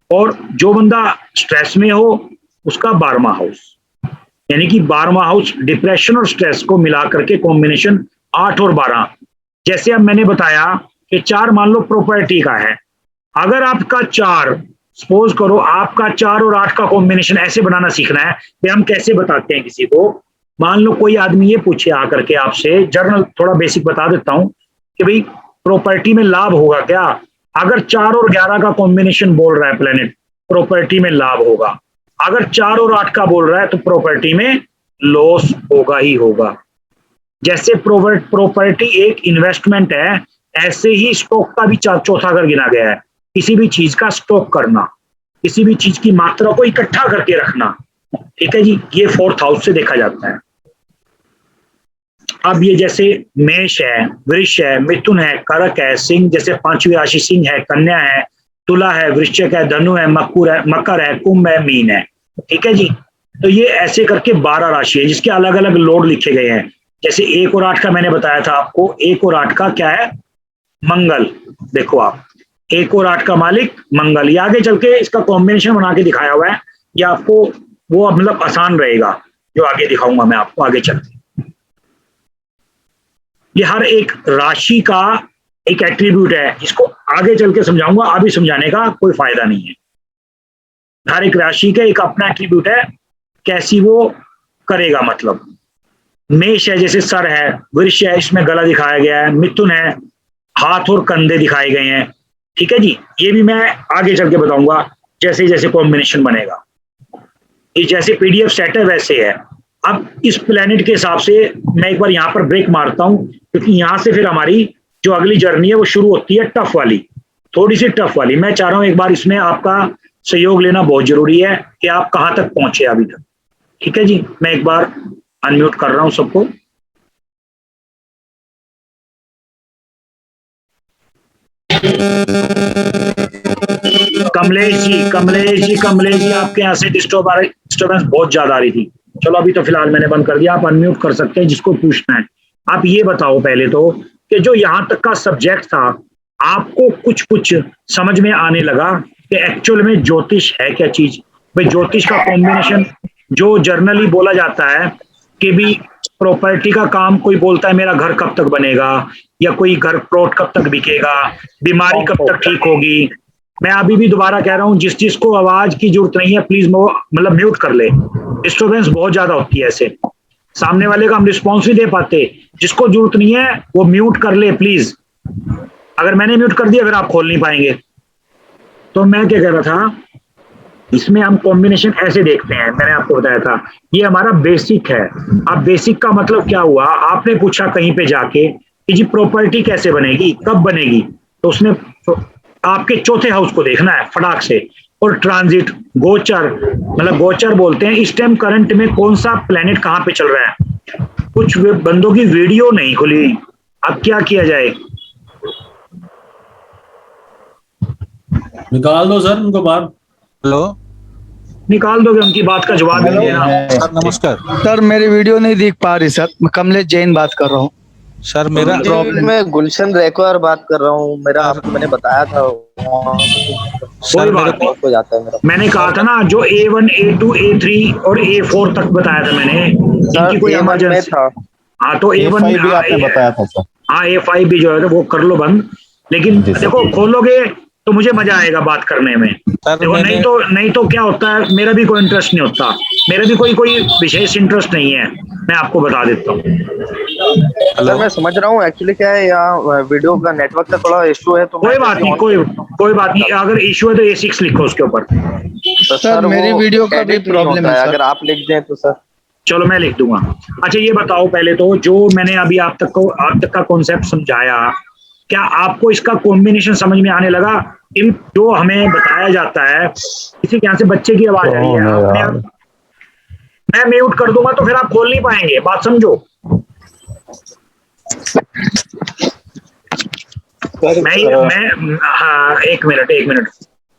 A: और जो बंदा स्ट्रेस में हो उसका 12वां हाउस, यानी कि 12वां हाउस डिप्रेशन और स्ट्रेस को मिला करके कॉम्बिनेशन 8 और 12। जैसे अब मैंने बताया कि 4 मान लो प्रॉपर्टी का है, अगर आपका 4, सपोज करो आपका 4 और 8 का कॉम्बिनेशन ऐसे बनाना सीखना है कि हम कैसे बताते हैं किसी को। मान लो कोई आदमी ये पूछे आकर के आपसे, जर्नल थोड़ा बेसिक बता देता हूं कि भाई प्रॉपर्टी में लाभ होगा क्या। अगर 4 और 11 का कॉम्बिनेशन बोल रहा है प्लेनेट, प्रॉपर्टी में लाभ होगा। अगर 4 और 8 का बोल रहा है तो प्रॉपर्टी में लॉस होगा ही होगा। जैसे प्रॉपर्टी एक इन्वेस्टमेंट है, ऐसे ही स्टॉक का भी चौथा घर गिना गया है। किसी भी चीज का स्टॉक करना, किसी भी चीज की मात्रा को इकट्ठा करके रखना। ठीक है जी, ये 4th हाउस से देखा जाता है। अब ये जैसे मेष है, वृष है, मिथुन है, कर्क है, सिंह जैसे 5वीं राशि सिंह है, कन्या है, तुला है, वृश्चिक है, धनु है, मकर है, कुंभ है, मीन है। ठीक है जी, तो ये ऐसे करके 12 राशि है जिसके अलग अलग लोड लिखे गए हैं। जैसे 1 और 8 का मैंने बताया था आपको, 1 और 8 का क्या है, मंगल, देखो आप 1 और 8 का मालिक मंगल, ये आगे चल के इसका कॉम्बिनेशन बना के दिखाया हुआ है, ये आपको वो मतलब आसान रहेगा जो आगे दिखाऊंगा मैं आपको आगे चल के। ये हर एक राशि का एक एट्रीब्यूट है, इसको आगे चल के समझाऊंगा, अभी समझाने का कोई फायदा नहीं है। हर एक राशि का एक अपना एट्रीब्यूट है, कैसी वो करेगा मतलब। मेष है जैसे सर है, वृष है इसमें गला दिखाया गया है, मिथुन है हाथ और कंधे दिखाए गए हैं, ठीक है जी। ये भी मैं आगे चल के बताऊंगा जैसे जैसे कॉम्बिनेशन बनेगा। ये जैसे पीडीएफ सेट है वैसे है। अब इस प्लेनेट के हिसाब से मैं एक बार यहाँ पर ब्रेक मारता हूं, क्योंकि यहाँ से फिर हमारी जो अगली जर्नी है वो शुरू होती है टफ वाली, थोड़ी सी टफ वाली। मैं चाह रहा हूं एक बार इसमें आपका सहयोग लेना बहुत जरूरी है कि आप कहां तक पहुंचे अभी तक, ठीक है जी। मैं एक बार अनम्यूट कर रहा हूं सबको। कमलेश जी, कमलेश जी, कमलेश जी, आपके यहाँ से डिस्टर्बेंस बहुत ज्यादा आ रही थी। चलो अभी तो फिलहाल मैंने बंद कर दिया, आप अनम्यूट कर सकते हैं जिसको पूछना है। आप ये बताओ पहले तो कि जो यहाँ तक का सब्जेक्ट था आपको कुछ कुछ समझ में आने लगा कि एक्चुअल में ज्योतिष है क्या चीज। भाई ज्योतिष का कॉम्बिनेशन जो जर्नली बोला जाता है कि भी प्रॉपर्टी का काम, कोई बोलता है मेरा घर कब तक बनेगा, या कोई घर प्लॉट कब तक बिकेगा, बीमारी कब तक ठीक होगी। मैं अभी भी दोबारा कह रहा हूं, जिस जिसको आवाज की जरूरत नहीं है प्लीज वो मतलब म्यूट कर ले, डिस्टर्बेंस बहुत ज्यादा होती है ऐसे, सामने वाले का हम रिस्पॉन्स नहीं दे पाते। जिसको जरूरत नहीं है वो म्यूट कर ले प्लीज। अगर मैंने म्यूट कर दिया फिर आप खोल नहीं पाएंगे। तो मैं क्या कह रहा था, इसमें हम कॉम्बिनेशन ऐसे देखते हैं, मैंने आपको बताया था ये हमारा बेसिक है। अब बेसिक का मतलब क्या हुआ, आपने पूछा कहीं पे जाके कि जी प्रॉपर्टी कैसे बनेगी कब बनेगी, तो उसने तो आपके चौथे हाउस को देखना है फटाक से, और ट्रांजिट गोचर, मतलब गोचर बोलते हैं इस टाइम करंट में कौन सा प्लेनेट कहां पे चल रहा है। कुछ बंदों की वीडियो नहीं खुली, अब क्या किया जाए।
B: निकाल दो सर उनको बाहर।
C: हेलो,
A: निकाल दोगे, उनकी बात का जवाब नहीं देना।
C: सर नमस्कार।
D: सर मेरी वीडियो नहीं दिख पा रही सर, मैं कमलेश जैन बात कर रहा हूँ।
C: सर मेरा
E: मैं गुलशन रेखवार बात कर रहा हूँ। मेरा आपको मैंने बताया था
A: कोई बात नहीं,
E: हो जाता है मेरा।
A: मैंने कहा था ना जो A1 A2 A3 और A4 तक बताया था मैंने, इनकी कोई
E: A1 में
A: इमरजेंसी
E: था।
A: हाँ तो A1
F: भी आपने बताया था सर।
A: हाँ A5 भी जो है वो कर लो बंद, लेकिन देखो खोलोगे तो मुझे मजा आएगा बात करने में। देखो नहीं तो क्या होता है, मेरा भी कोई इंटरेस्ट नहीं होता, मेरा भी कोई विशेष इंटरेस्ट नहीं है, मैं आपको बता देता हूँ।
E: सर मैं समझ रहा हूँ, एक्चुअली क्या है यहाँ वीडियो का नेटवर्क का थोड़ा इशू है, तो
A: कोई बात नहीं, कोई बात नहीं, अगर इशू है तो A6 लिखो उसके ऊपर।
E: तो
D: सर मेरी वीडियो का भी प्रॉब्लम है,
E: अगर आप लिख दें तो सर।
A: चलो मैं लिख दूंगा। अच्छा ये बताओ पहले तो, जो मैंने अभी आप तक का कॉन्सेप्ट समझाया, क्या आपको इसका कॉम्बिनेशन समझ में आने लगा। इन जो हमें बताया जाता है, किसी के यहाँ से बच्चे की आवाज आ रही है, अपने आप मैं म्यूट कर दूंगा तो फिर आप खोल नहीं पाएंगे, बात समझो। मैं हाँ एक मिनट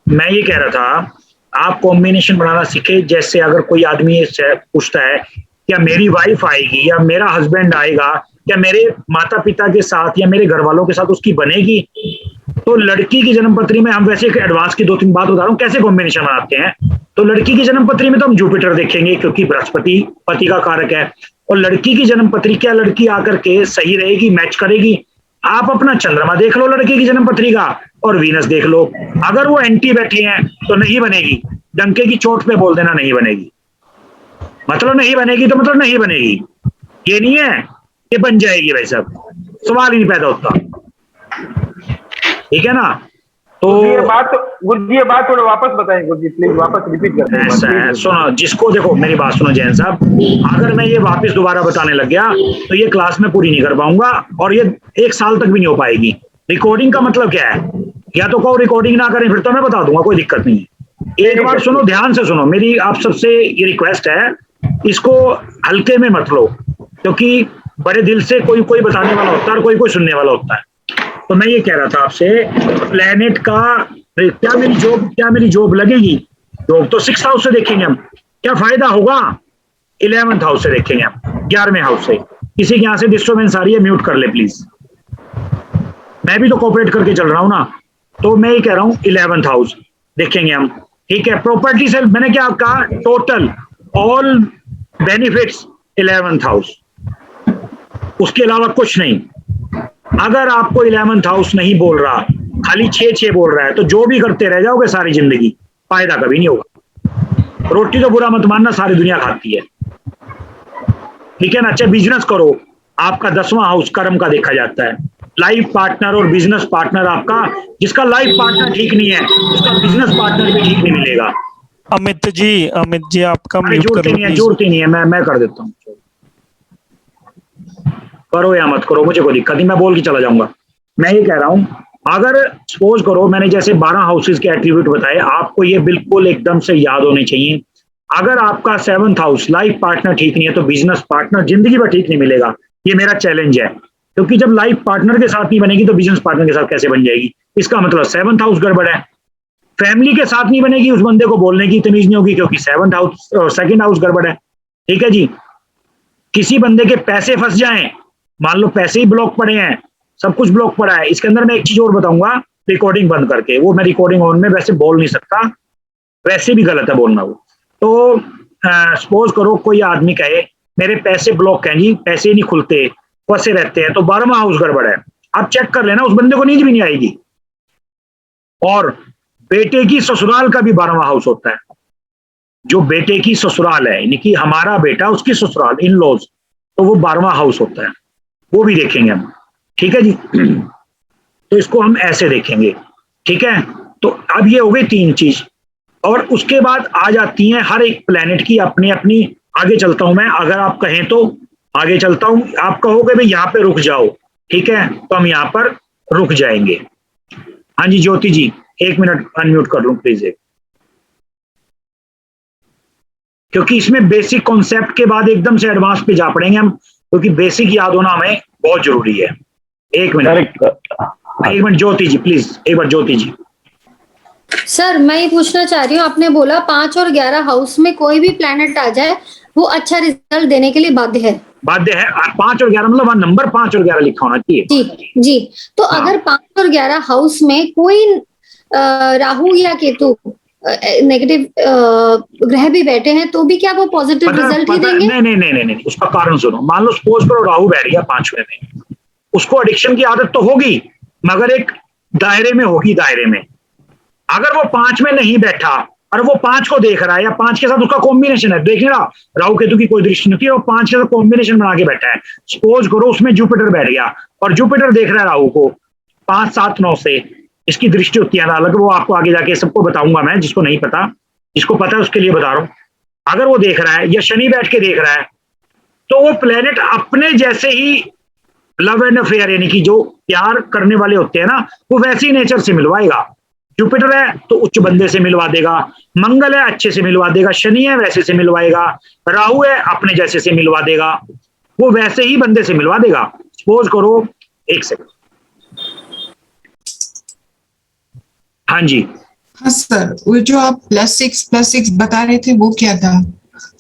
A: मैं ये कह रहा था, आप कॉम्बिनेशन बनाना सीखे। जैसे अगर कोई आदमी पूछता है क्या मेरी वाइफ आएगी या मेरा हस्बैंड आएगा, क्या मेरे माता पिता के साथ या मेरे घर वालों के साथ उसकी बनेगी, तो लड़की की जन्मपत्री में, हम वैसे एडवांस की 2-3 बात बता रहा हूँ कैसे कॉम्बिनेशन बनाते हैं। तो लड़की की जन्मपत्री में तो हम जुपिटर देखेंगे क्योंकि बृहस्पति पति का कारक है, और लड़की की जन्मपत्री क्या लड़की आकर के सही रहेगी, मैच करेगी। आप अपना चंद्रमा देख लो लड़के की जन्मपत्री का, और वीनस देख लो, अगर वो एंटी बैठे हैं तो नहीं बनेगी, डंके की चोट पे बोल देना नहीं बनेगी, मतलब नहीं बनेगी तो मतलब नहीं बनेगी, ये नहीं है कि बन जाएगी, भाई साहब सवाल ही नहीं पैदा होता, ठीक है ना। तो
G: ये बात थोड़ा वापस बताएं गुरुजी, प्लीज वापस रिपीट करते हैं।
A: ऐसा है, सुनो जिसको, देखो मेरी बात सुनो जैन साहब, अगर मैं ये वापस दोबारा बताने लग गया तो ये क्लास में पूरी नहीं कर पाऊंगा, और ये 1 साल तक भी नहीं हो पाएगी। रिकॉर्डिंग का मतलब क्या है, या तो कहो रिकॉर्डिंग ना करें, फिर तो मैं बता दूंगा, कोई दिक्कत नहीं है। एक बार सुनो, ध्यान से सुनो, मेरी आप सबसे ये रिक्वेस्ट है, इसको हल्के में मत लो, क्योंकि बड़े दिल से कोई बताने वाला होता है और कोई सुनने वाला होता है। तो मैं ये कह रहा था आपसे, प्लेनेट का क्या मेरी जॉब लगेगी, जॉब तो 6th हाउस से देखेंगे हम, क्या फायदा होगा 11th हाउस से देखेंगे हम, 11वें हाउस से। किसी के यहाँ से डिस्टर्बेंस आ रही है, म्यूट कर ले प्लीज, मैं भी तो कॉपरेट करके चल रहा हूँ ना। तो मैं ये कह रहा हूँ 11th हाउस देखेंगे हम, ठीक है। प्रॉपर्टी से मैंने क्या कहा, total all benefits 11th house, उसके अलावा कुछ नहीं। अगर आपको 11th हाउस नहीं बोल रहा, खाली 6-6 बोल रहा है, तो जो भी करते रह जाओगे सारी जिंदगी, फायदा कभी नहीं होगा। रोटी तो बुरा मत मानना, सारी दुनिया खाती है, ठीक है ना। अच्छा बिजनेस करो, आपका 10वां हाउस कर्म का देखा जाता है। लाइफ पार्टनर और बिजनेस पार्टनर आपका, जिसका लाइफ पार्टनर ठीक नहीं है उसका बिजनेस पार्टनर भी ठीक नहीं मिलेगा।
B: अमित जी आपका
A: अरे
B: म्यूट कर
A: जोड़ते
B: लो
A: नहीं है,
B: प्लीज।
A: जोड़ते नहीं है, मैं कर देता हूँ। करो या मत करो, मुझे कोई दिक्कत नहीं, मैं बोल के चला जाऊंगा। मैं ये कह रहा हूं, अगर सपोज करो मैंने जैसे 12 हाउसेस के एट्रीब्यूट बताए, आपको ये बिल्कुल एकदम से याद होने चाहिए। अगर आपका 7th हाउस लाइफ पार्टनर ठीक नहीं है तो बिजनेस पार्टनर जिंदगी भर ठीक नहीं मिलेगा। ये मेरा चैलेंज है, क्योंकि जब लाइफ पार्टनर के साथ नहीं बनेगी तो बिजनेस पार्टनर के साथ कैसे बन जाएगी? इसका मतलब 7th हाउस गड़बड़ है। फैमिली के साथ नहीं बनेगी, उस बंदे को बोलने की तमीज नहीं होगी, क्योंकि 7th हाउस 2nd हाउस गड़बड़ है, ठीक है जी। किसी बंदे के पैसे फंस जाएं, मान लो पैसे ही ब्लॉक पड़े हैं, सब कुछ ब्लॉक पड़ा है। इसके अंदर मैं एक चीज और बताऊंगा, रिकॉर्डिंग बंद करके, वो मैं रिकॉर्डिंग ऑन में वैसे बोल नहीं सकता, वैसे भी गलत है बोलना वो। तो सपोज करो कोई आदमी कहे मेरे पैसे ब्लॉक हैं जी, पैसे नहीं खुलते, फंसे रहते हैं, तो 12वां हाउस गड़बड़ है। आप चेक कर लेना, उस बंदे को नींद भी नहीं आएगी। और बेटे की ससुराल का भी 12वां हाउस होता है। जो बेटे की ससुराल है, यानी कि हमारा बेटा उसकी ससुराल, इन लॉज, तो वो 12वां हाउस होता है, वो भी देखेंगे हम, ठीक है जी। तो इसको हम ऐसे देखेंगे, ठीक है। तो अब ये हो गई 3 चीज, और उसके बाद आ जाती हैं हर एक प्लेनेट की अपनी अपनी। आगे चलता हूं मैं, अगर आप कहें तो आगे चलता हूं। आप कहोगे भाई यहाँ पे रुक जाओ, ठीक है, तो हम यहाँ पर रुक जाएंगे। हाँ जी ज्योति जी, 1 मिनट अनम्यूट कर लूं प्लीज एक, क्योंकि इसमें बेसिक कॉन्सेप्ट के बाद एकदम से एडवांस पे जा पड़ेंगे हम, क्योंकि बेसिक याद होना हमें बहुत जरूरी है। 1 मिनट ज्योति जी प्लीज, एक बार ज्योति जी।
F: सर मैं ये पूछना चाह रही हूँ, आपने बोला 5 और 11 हाउस में कोई भी प्लैनेट आ जाए वो अच्छा रिजल्ट देने के लिए बाध्य है।
A: 5 और 11 मतलब नंबर 5 और 11 लिखा होना चाहिए।
F: जी तो अगर 5 और 11 हाउस में कोई राहु या केतु नेगेटिव ग्रह भी बैठे हैं तो भी क्या वो पॉजिटिव रिजल्ट ही देंगे?
A: नहीं, उसका कारण सुनो। मान लो सपोज करो राहु बैठ गया 5वें में, उसको एडिक्शन की आदत तो होगी, मगर एक दायरे में होगी, दायरे में। अगर वो 5 में नहीं बैठा और वो 5 को देख रहा है, या 5 के साथ उसका कॉम्बिनेशन है, देख रहा राहु केतु की कोई दृष्टि नहीं, वो 5 के साथ कॉम्बिनेशन बना के बैठा है। सपोज करो उसमें जुपिटर बैठ गया और जुपिटर देख रहा है राहु को 5, 7, 9 से, इसकी दृष्टि होती है ना अलग, वो आपको आगे जाके सबको बताऊंगा मैं, जिसको नहीं पता, जिसको पता है उसके लिए बता रहा हूं। अगर वो देख रहा है या शनि बैठ के देख रहा है, तो वो प्लेनेट अपने जैसे ही लव एंड अफेयर, यानी कि जो प्यार करने वाले होते हैं ना, वो वैसे ही नेचर से मिलवाएगा। जुपिटर है तो उच्च बंदे से मिलवा देगा, मंगल है अच्छे से मिलवा देगा, शनि है वैसे से मिलवाएगा, राहु है अपने जैसे से मिलवा देगा, वो वैसे ही बंदे से मिलवा देगा। सपोज करो, 1 सेकंड, हाँ जी।
H: हाँ सर, वो जो आप +6 बता रहे थे वो क्या था?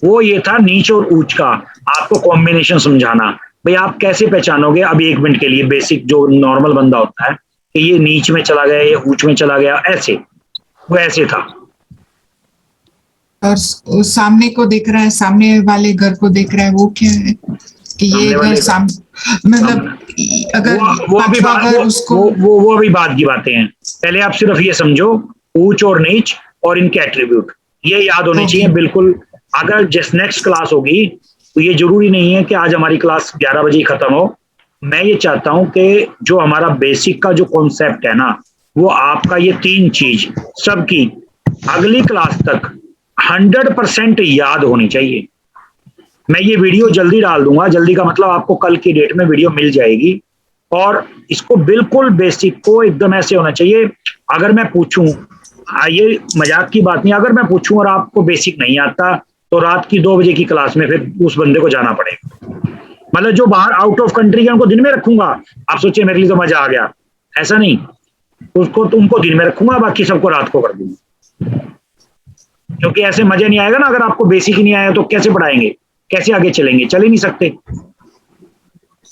A: वो ये था नीच और ऊंच का, आपको कॉम्बिनेशन समझाना। भाई आप कैसे पहचानोगे? अभी 1 मिनट के लिए बेसिक जो नॉर्मल बंदा होता है कि ये नीच में चला गया, ये ऊंच में चला गया, ऐसे वो ऐसे था।
H: और सामने को देख रहा है, सामने वाले घर को देख रहा है, वो क्या है कि ये घर मतलब अगर
A: वो अभी बात की बातें हैं। पहले आप सिर्फ ये समझो ऊंच और नीच और इनके एट्रीब्यूट, ये याद होने चाहिए बिल्कुल। अगर जिस नेक्स्ट क्लास होगी तो ये जरूरी नहीं है कि आज हमारी क्लास 11 बजे ही खत्म हो। मैं ये चाहता हूं कि जो हमारा बेसिक का जो कॉन्सेप्ट है ना, वो आपका ये 3 चीज सबकी अगली क्लास तक 100% याद होनी चाहिए। मैं ये वीडियो जल्दी डाल दूंगा, जल्दी का मतलब आपको कल की डेट में वीडियो मिल जाएगी, और इसको बिल्कुल बेसिक को एकदम ऐसे होना चाहिए। अगर मैं पूछूं, ये मजाक की बात नहीं, अगर मैं पूछूं और आपको बेसिक नहीं आता तो रात की 2 बजे की क्लास में फिर उस बंदे को जाना पड़ेगा। मतलब जो बाहर आउट ऑफ कंट्री के उनको दिन में रखूंगा, आप सोचिए मेरे लिए तो मजा आ गया, ऐसा नहीं, उसको तुमको दिन में रखूंगा, बाकी सबको रात को कर दूंगा, क्योंकि ऐसे मजा नहीं आएगा ना। अगर आपको बेसिक ही नहीं आया तो कैसे पढ़ाएंगे, कैसे आगे चलेंगे? चल ही नहीं सकते।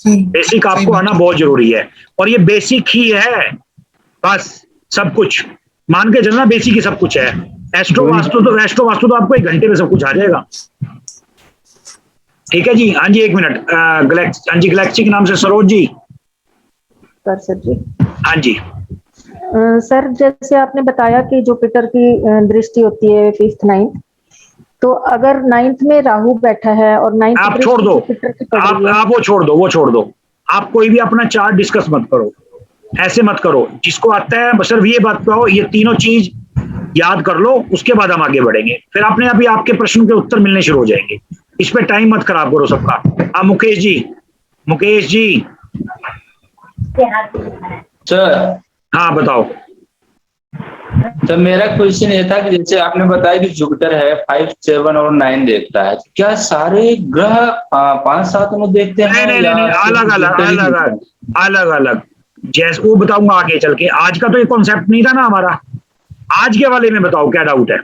A: बेसिक आपको आना बहुत जरूरी है, और ये बेसिक ही है बस, सब कुछ मान के चलना बेसिक ही सब कुछ है। एस्ट्रो वास्तु तो आपको 1 घंटे में सब कुछ आ जाएगा। ठीक है जी। हाँ जी, 1 मिनट। हाँ जी, गैलेक्सी के नाम से सरोज जी।
I: सर जी।
A: हाँ जी
I: सर, जैसे आपने बताया कि जुपिटर की दृष्टि होती है 5th 9th, तो अगर 9th में राहु बैठा है और 9th
A: आप छोड़ दो, आप वो छोड़ दो। आप कोई भी अपना चार्ट डिस्कस मत करो, ऐसे मत करो। जिसको आता है बस सिर्फ ये बात कहो, ये तीनों चीज याद कर लो, उसके बाद हम आगे बढ़ेंगे। फिर अपने आप ही आपके प्रश्न के उत्तर मिलने शुरू हो जाएंगे। इस पे टाइम मत खराब करो सबका। मुकेश जी।
J: सर।
A: हाँ बताओ।
J: तो मेरा क्वेश्चन ये था कि जैसे आपने बताया कि जुपिटर है 5, 7 और 9 देखता है, क्या सारे ग्रह 5, 7 में देखते हैं?
A: नहीं, अलग। जैसे वो बताऊंगा आगे चल के। आज का तो ये कॉन्सेप्ट नहीं था ना हमारा। आज के वाले में बताओ क्या डाउट है?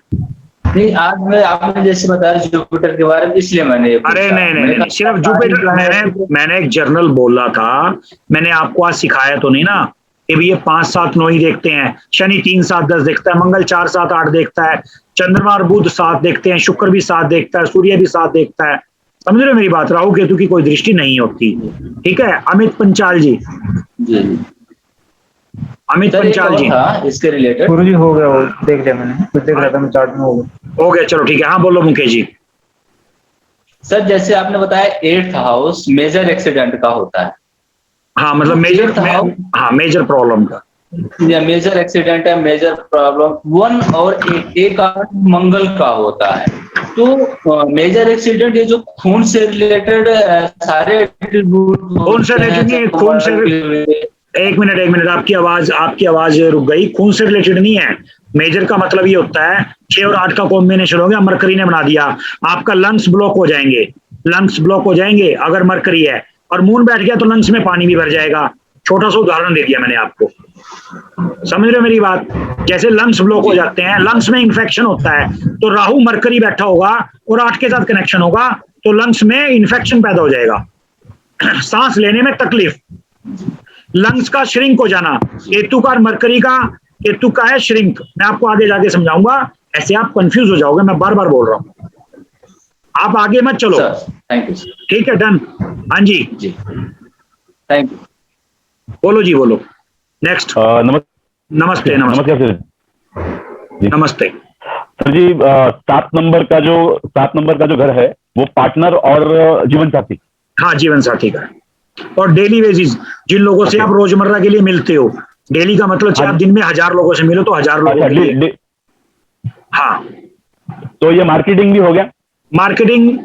J: नहीं, आज में आपने जैसे बताया जुपिटर के बारे में, इसलिए मैंने
A: अरे नहीं, सिर्फ जुपिटर। मैंने एक जर्नल बोला था, मैंने आपको आज सिखाया तो नहीं ना कि भी ये 5, 7, 9 ही देखते हैं। शनि 3, 7, 10 देखता है, मंगल 4, 7, 8 देखता है, चंद्रमा और बुध 7 देखते हैं, शुक्र भी 7 देखता है, सूर्य भी 7 देखता है। समझ रहे मेरी बात? राहु केतु की कोई दृष्टि नहीं होती। ठीक है। अमित पंचाल जी। अमित पंचाल जी
J: इसके रिलेटेड
G: गुरु जी हो गया, वो देख लिया मैंने, कुछ देख रहा था मैं चार्ट में। हो
A: गया, चलो ठीक है। हाँ बोलो मुकेश जी।
J: सर, जैसे आपने बताया 8th हाउस मेजर एक्सीडेंट का होता है।
A: हाँ मतलब मेजर प्रॉब्लम का,
J: मेजर एक्सीडेंट है, मेजर प्रॉब्लम 1 और 1 का मंगल का होता है। तो मेजर एक्सीडेंट ये जो खून से रिलेटेड सारे
A: खून से रिलेटेड, खून से एक मिनट आपकी आवाज रुक गई। खून से रिलेटेड नहीं है। मेजर का मतलब ये होता है 6 और 8 का कॉम्बिनेशन हो गया, मरकरी ने बना दिया, आपका लंग्स ब्लॉक हो जाएंगे अगर मरकरी है, और मून बैठ गया तो लंग्स में पानी भी भर जाएगा। छोटा सा उदाहरण दे दिया मैंने आपको, समझ रहे हो मेरी बात? जैसे लंग्स ब्लॉक हो जाते हैं, लंग्स में इंफेक्शन होता है, तो राहु मरकरी बैठा होगा और 8 के साथ कनेक्शन होगा तो लंग्स में इंफेक्शन पैदा हो जाएगा, सांस लेने में तकलीफ, लंग्स का श्रिंक हो जाना। केतु का है श्रिंक। मैं आपको आगे जाके समझाऊंगा, ऐसे आप कंफ्यूज हो जाओगे, मैं बार बार बोल रहा हूं। आप आगे मत चलो।
J: Thank you.
A: ठीक है, डन। हाँ जी,
J: थैंक यू।
A: बोलो जी, बोलो। नेक्स्ट। नमस्ते
K: सर जी, 7 नंबर का जो घर है वो पार्टनर और जीवन साथी।
A: हाँ, जीवन साथी का। और डेली बेसिस जिन लोगों से आप रोजमर्रा के लिए मिलते हो, डेली का मतलब चाहे आप दिन में 1000 लोगों से मिलो तो 1000 लोगों के लिए। हाँ,
K: तो ये मार्केटिंग भी हो गया?
A: मार्केटिंग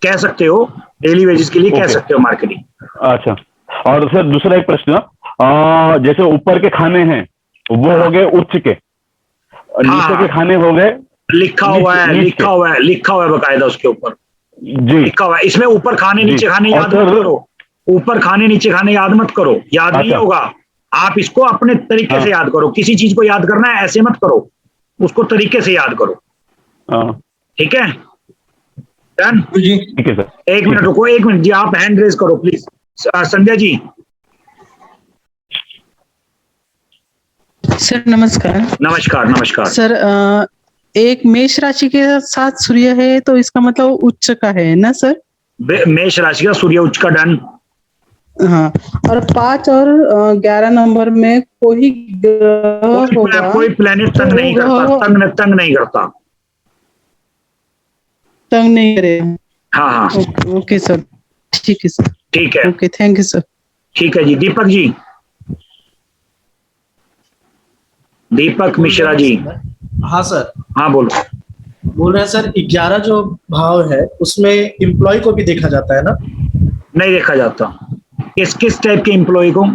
A: कह सकते हो, डेली बेसिस के लिए कह सकते हो मार्केटिंग।
K: अच्छा। और सर दूसरा एक प्रश्न, जैसे ऊपर के खाने हैं वो हो गए उच्च के, नीचे के खाने हो गए,
A: लिखा हुआ है बकायदा उसके ऊपर
K: जी,
A: लिखा हुआ है। इसमें ऊपर खाने नीचे खाने याद मत करो, ऊपर खाने नीचे खाने याद मत करो, याद नहीं होगा। आप इसको अपने तरीके से याद करो। किसी चीज को याद करना है ऐसे मत करो, उसको तरीके से याद करो। ठीक है, डन?
K: ठीक है सर।
A: 1 मिनट रुको, 1 मिनट जी, आप हैंड रेज करो प्लीज। संध्या जी।
L: सर नमस्कार। सर, एक मेष राशि के साथ सूर्य है तो इसका मतलब उच्च का है ना सर?
A: मेष राशि का सूर्य उच्च का, डन।
L: हाँ, और 5 और 11 नंबर में कोई ग्रह होगा,
A: कोई प्लेनेट तंग नहीं करता,
L: तंग नहीं करे।
A: हाँ।
L: ओके सर, ठीक है सर।
A: ठीक है,
L: ओके, थैंक यू सर।
A: ठीक है जी। दीपक जी, दीपक मिश्रा जी।
M: हाँ सर।
A: हाँ बोलो।
M: बोल रहे हैं सर, 11 जो भाव है उसमें एम्प्लॉय को भी देखा जाता है ना?
A: नहीं देखा जाता। किस टाइप के एम्प्लॉय को?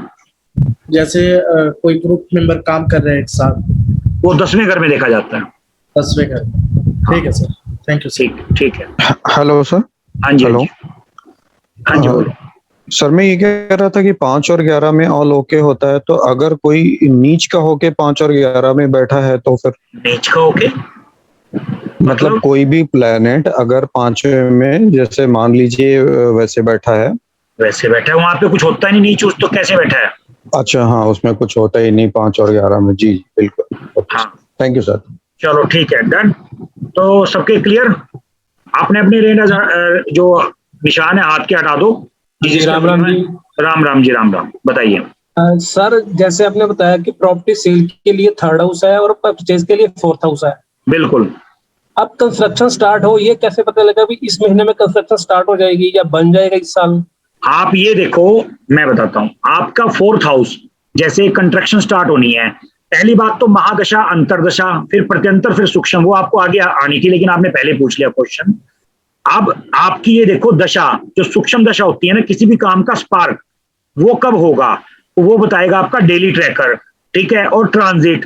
M: जैसे कोई ग्रुप मेंबर काम कर रहे हैं एक साथ,
A: वो 10वें घर में देखा जाता है।
M: 10वें घर। ठीक है सर, थैंक यू।
A: ठीक है।
N: Hello sir.
A: हाँ जी।
N: हेलो।
A: हाँ जी बोलो।
N: सर मैं ये कह रहा था कि 5 और 11 में ऑल ओके होता है, तो अगर कोई नीच का होके 5 और 11 में बैठा है तो फिर?
A: नीच का होके
N: मतलब कोई भी प्लेनेट अगर 5वें में, जैसे मान लीजिए वैसे बैठा है
A: वैसे बैठा है वहां पे, कुछ होता ही नहीं नीच उस, तो कैसे बैठा है?
N: अच्छा हाँ, उसमें कुछ होता ही नहीं 5 और 11 में। जी बिल्कुल।
A: हाँ
N: थैंक यू सर।
A: चलो ठीक है, डन। तो सबके क्लियर? आपने अपने रेंज जो निशान है हाथ के हटा दो।
O: जी राम राम जी।
A: राम राम जी, राम राम। बताइए
O: सर, जैसे आपने बताया कि प्रॉपर्टी सेल के लिए 3rd हाउस है और परचेज के लिए 4th हाउस है।
A: बिल्कुल।
O: अब कंस्ट्रक्शन स्टार्ट हो, ये कैसे पता लगा भी इस महीने में कंस्ट्रक्शन स्टार्ट हो जाएगी या बन जाएगा इस साल?
A: आप ये देखो, मैं बताता हूँ। आपका 4th हाउस जैसे कंस्ट्रक्शन स्टार्ट होनी है, पहली बात तो महादशा, अंतरदशा, फिर प्रत्यंतर, फिर सूक्ष्म, वो आपको आगे आने की, लेकिन आपने पहले पूछ लिया क्वेश्चन। अब आपकी ये देखो दशा, जो सूक्ष्म दशा होती है ना किसी भी काम का स्पार्क, वो कब होगा वो बताएगा आपका डेली ट्रैकर, ठीक है। और ट्रांजिट,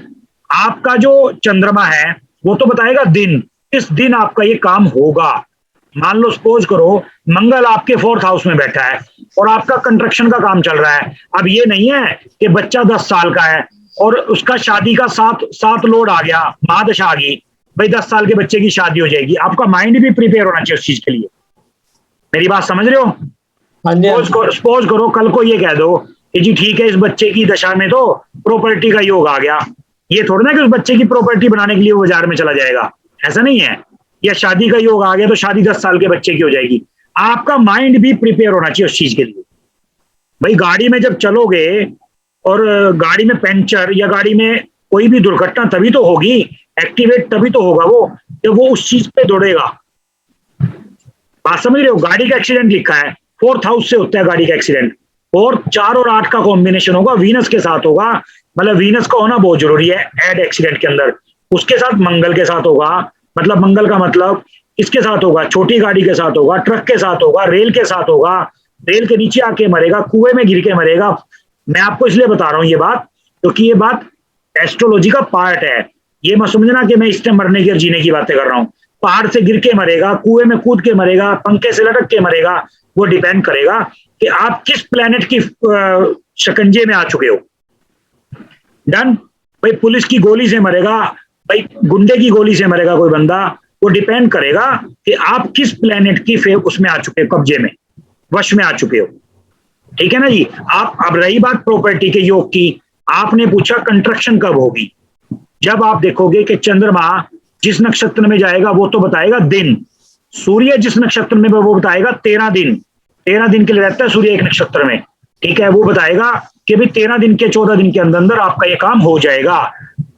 A: आपका जो चंद्रमा है वो तो बताएगा दिन, इस दिन आपका ये काम होगा। मान लो सपोज करो मंगल आपके 4th हाउस में बैठा है और आपका कंस्ट्रक्शन का काम चल रहा है। अब ये नहीं है कि बच्चा 10 साल का है और उसका शादी का सात लोड आ गया, महादशा आ गई, भाई 10 साल के बच्चे की शादी हो जाएगी। आपका माइंड भी प्रिपेयर होना चाहिए उस चीज के लिए। मेरी बात समझ रहे हो? सपोज करो कल को ये कह दो कि जी ठीक है, इस बच्चे की दशा में तो प्रॉपर्टी का योग आ गया। ये थोड़ा ना कि उस बच्चे की प्रॉपर्टी बनाने के लिए वो बाजार में चला जाएगा, ऐसा नहीं है। या शादी का योग आ गया तो शादी 10 साल के बच्चे की हो जाएगी। आपका माइंड भी प्रिपेयर होना चाहिए उस चीज के लिए। भाई गाड़ी में जब चलोगे और गाड़ी में पंचर या गाड़ी में कोई भी दुर्घटना तभी तो होगी, एक्टिवेट तभी तो होगा वो, जब वो उस चीज पे दौड़ेगा। बात समझ रहे हो? गाड़ी का एक्सीडेंट लिखा है 4th हाउस से होता है गाड़ी का एक्सीडेंट, और 4 और 8 का कॉम्बिनेशन होगा, वीनस के साथ होगा। मतलब वीनस का होना बहुत जरूरी है एड एक्सीडेंट के अंदर। उसके साथ मंगल के साथ होगा, मतलब मंगल का मतलब इसके साथ होगा, छोटी गाड़ी के साथ होगा, ट्रक के साथ होगा, रेल के साथ होगा, रेल के नीचे आके मरेगा, कुएं में गिर के मरेगा। मैं आपको इसलिए बता रहा हूं ये बात, क्योंकि ये बात एस्ट्रोलॉजी का पार्ट है। ये मत समझना कि मैं इस टाइम मरने की और जीने की बातें कर रहा हूँ। पहाड़ से गिर के मरेगा, कुएं में कूद के मरेगा, पंखे से लटक के मरेगा, वो डिपेंड करेगा कि आप किस प्लेनेट की शिकंजे में आ चुके हो। डन। भाई पुलिस की गोली से मरेगा, भाई गुंडे की गोली से मरेगा कोई बंदा, वो डिपेंड करेगा कि आप किस प्लेनेट की उसमें आ चुके हो, कब्जे में, वश में आ चुके हो। ठीक है ना जी। आप अब रही बात प्रॉपर्टी के योग की, आपने पूछा कंस्ट्रक्शन कब होगी। जब आप देखोगे कि चंद्रमा जिस नक्षत्र में जाएगा वो तो बताएगा दिन, सूर्य जिस नक्षत्र में वो बताएगा 13 दिन। 13 दिन के लिए रहता है सूर्य एक नक्षत्र में, ठीक है। वो बताएगा कि भाई 13 दिन के 14 दिन के अंदर अंदर आपका ये काम हो जाएगा,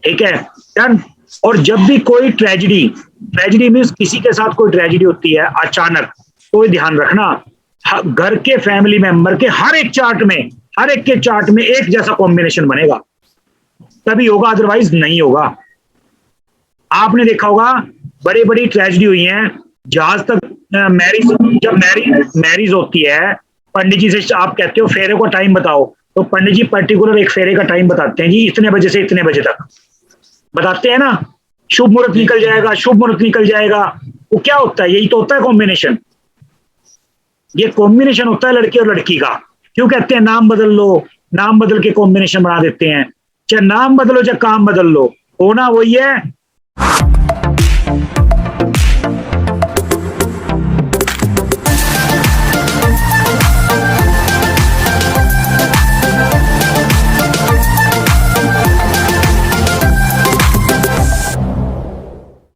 A: ठीक है। डन। और जब भी कोई ट्रेजिडी मीन्स किसी के साथ कोई ट्रेजिडी होती है अचानक, तो ध्यान रखना घर के फैमिली मेंबर के हर एक के चार्ट में एक जैसा कॉम्बिनेशन बनेगा, तभी होगा, अदरवाइज नहीं होगा। आपने देखा होगा बड़ी बड़ी ट्रेजिडी हुई है, जहाज तक जब मैरिज होती है, पंडित जी से आप कहते हो फेरे को टाइम बताओ, तो पंडित जी पर्टिकुलर एक फेरे का टाइम बताते हैं, जी इतने बजे से इतने बजे तक बताते हैं ना। शुभ मुहूर्त निकल जाएगा, शुभ मुहूर्त निकल जाएगा। वो क्या होता है? यही तो होता है कॉम्बिनेशन। ये कॉम्बिनेशन होता है लड़के और लड़की का। क्यों कहते हैं नाम बदल लो, नाम बदल के कॉम्बिनेशन बना देते हैं। चाहे नाम बदलो चाहे काम बदल लो, होना वही है